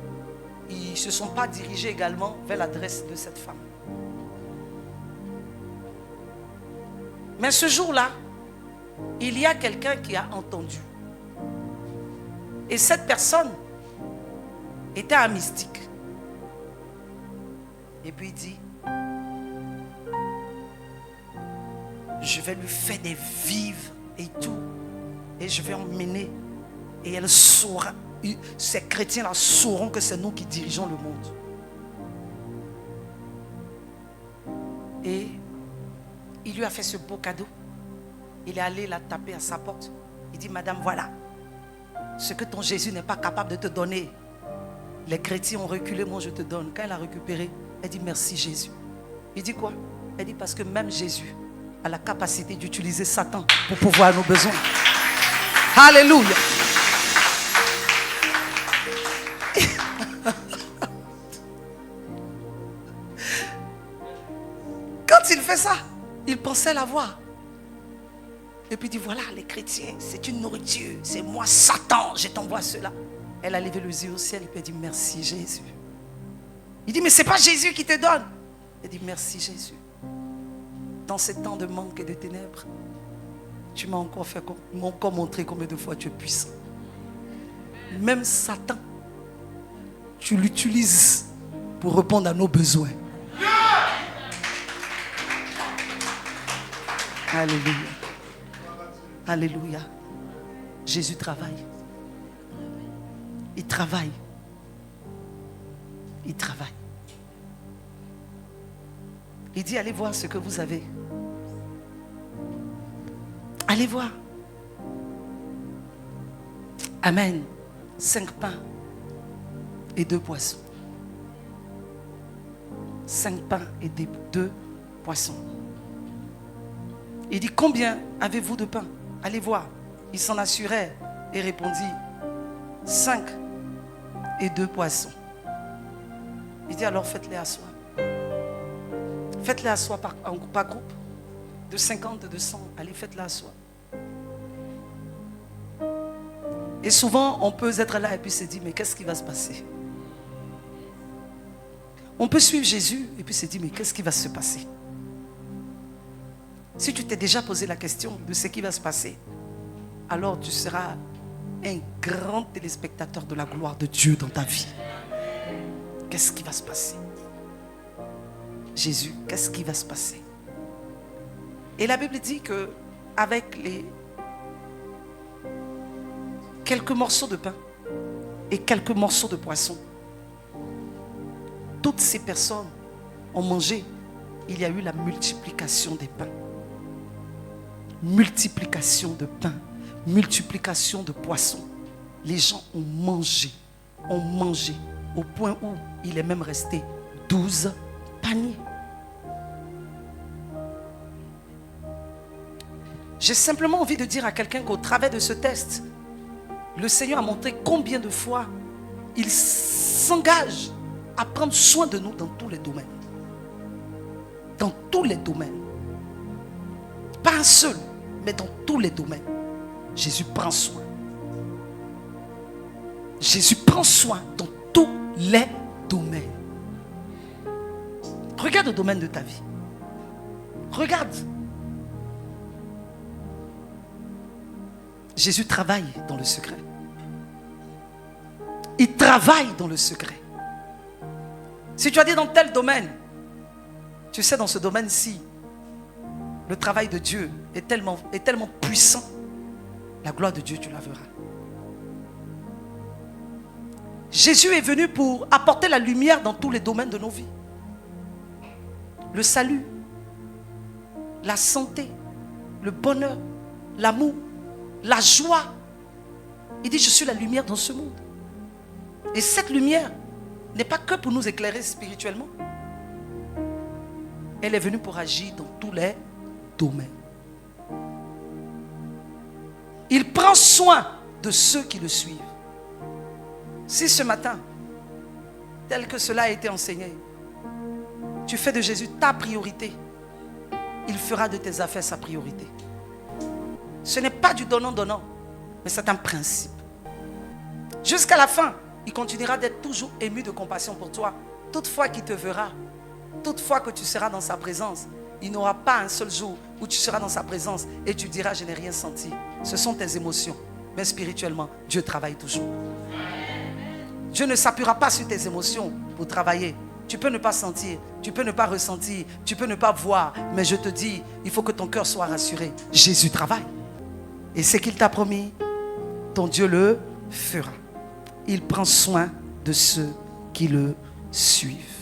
Ils ne se sont pas dirigés également vers l'adresse de cette femme. Mais ce jour-là, il y a quelqu'un qui a entendu. Et cette personne était un mystique. Et puis il dit, je vais lui faire des vivres et tout. Et je vais emmener. Et elle saura, ces chrétiens-là sauront que c'est nous qui dirigeons le monde. Et il lui a fait ce beau cadeau. Il est allé la taper à sa porte. Il dit, madame, voilà. Ce que ton Jésus n'est pas capable de te donner. Les chrétiens ont reculé, moi je te donne. Quand elle a récupéré, elle dit, merci Jésus. Il dit quoi? Elle dit, parce que même Jésus a la capacité d'utiliser Satan pour pouvoir nos besoins. Alléluia. Quand il fait ça, il pensait l'avoir. Et puis il dit, voilà les chrétiens, c'est une nourriture, c'est moi Satan, je t'envoie cela. Elle a levé les yeux au ciel et puis elle dit, merci Jésus. Il dit, mais ce n'est pas Jésus qui te donne. Elle dit, merci Jésus. Dans ces temps de manque et de ténèbres, tu m'as encore montré combien de fois tu es puissant. Même Satan, tu l'utilises pour répondre à nos besoins. Alléluia. Alléluia. Jésus travaille. Il travaille. Il travaille. Il dit, allez voir ce que vous avez. Allez voir. Amen. 5 pains et 2 poissons. 5 pains et 2 poissons. Il dit, combien avez-vous de pain? Allez voir. Il s'en assurait et répondit, 5 et 2 poissons. Il dit, alors faites-les asseoir. Faites-les asseoir par groupe. De 50, de 100. Allez, faites-les asseoir. Et souvent, on peut être là et puis se dire, mais qu'est-ce qui va se passer? On peut suivre Jésus et puis se dire, mais qu'est-ce qui va se passer? Si tu t'es déjà posé la question de ce qui va se passer, alors tu seras un grand téléspectateur de la gloire de Dieu dans ta vie. Qu'est-ce qui va se passer? Jésus, qu'est-ce qui va se passer? Et la Bible dit que avec les quelques morceaux de pain et quelques morceaux de poisson, toutes ces personnes ont mangé. Il y a eu la multiplication des pains. Multiplication de pain, multiplication de poissons. Les gens ont mangé, au point où il est même resté 12 paniers. J'ai simplement envie de dire à quelqu'un qu'au travers de ce test, le Seigneur a montré combien de fois il s'engage à prendre soin de nous dans tous les domaines. Dans tous les domaines. Pas un seul, mais dans tous les domaines. Jésus prend soin. Jésus prend soin dans tous les domaines. Regarde le domaine de ta vie. Regarde. Jésus travaille dans le secret. Il travaille dans le secret. Si tu as dit dans tel domaine, tu sais dans ce domaine-ci, le travail de Dieu est tellement puissant, la gloire de Dieu, tu la verras. Jésus est venu pour apporter la lumière dans tous les domaines de nos vies. Le salut, la santé, le bonheur, l'amour, la joie. Il dit, je suis la lumière dans ce monde. Et cette lumière n'est pas que pour nous éclairer spirituellement. Elle est venue pour agir dans tous les domaines. Il prend soin de ceux qui le suivent. Si ce matin, tel que cela a été enseigné, tu fais de Jésus ta priorité, il fera de tes affaires sa priorité. Ce n'est pas du donnant-donnant, mais c'est un principe. Jusqu'à la fin, il continuera d'être toujours ému de compassion pour toi. Toutefois qu'il te verra, toutefois que tu seras dans sa présence, il n'aura pas un seul jour où tu seras dans sa présence et tu diras je n'ai rien senti. Ce sont tes émotions. Mais spirituellement, Dieu travaille toujours. Dieu ne s'appuiera pas sur tes émotions pour travailler. Tu peux ne pas sentir, tu peux ne pas ressentir, tu peux ne pas voir. Mais je te dis, il faut que ton cœur soit rassuré. Jésus travaille. Et ce qu'il t'a promis, ton Dieu le fera. Il prend soin de ceux qui le suivent.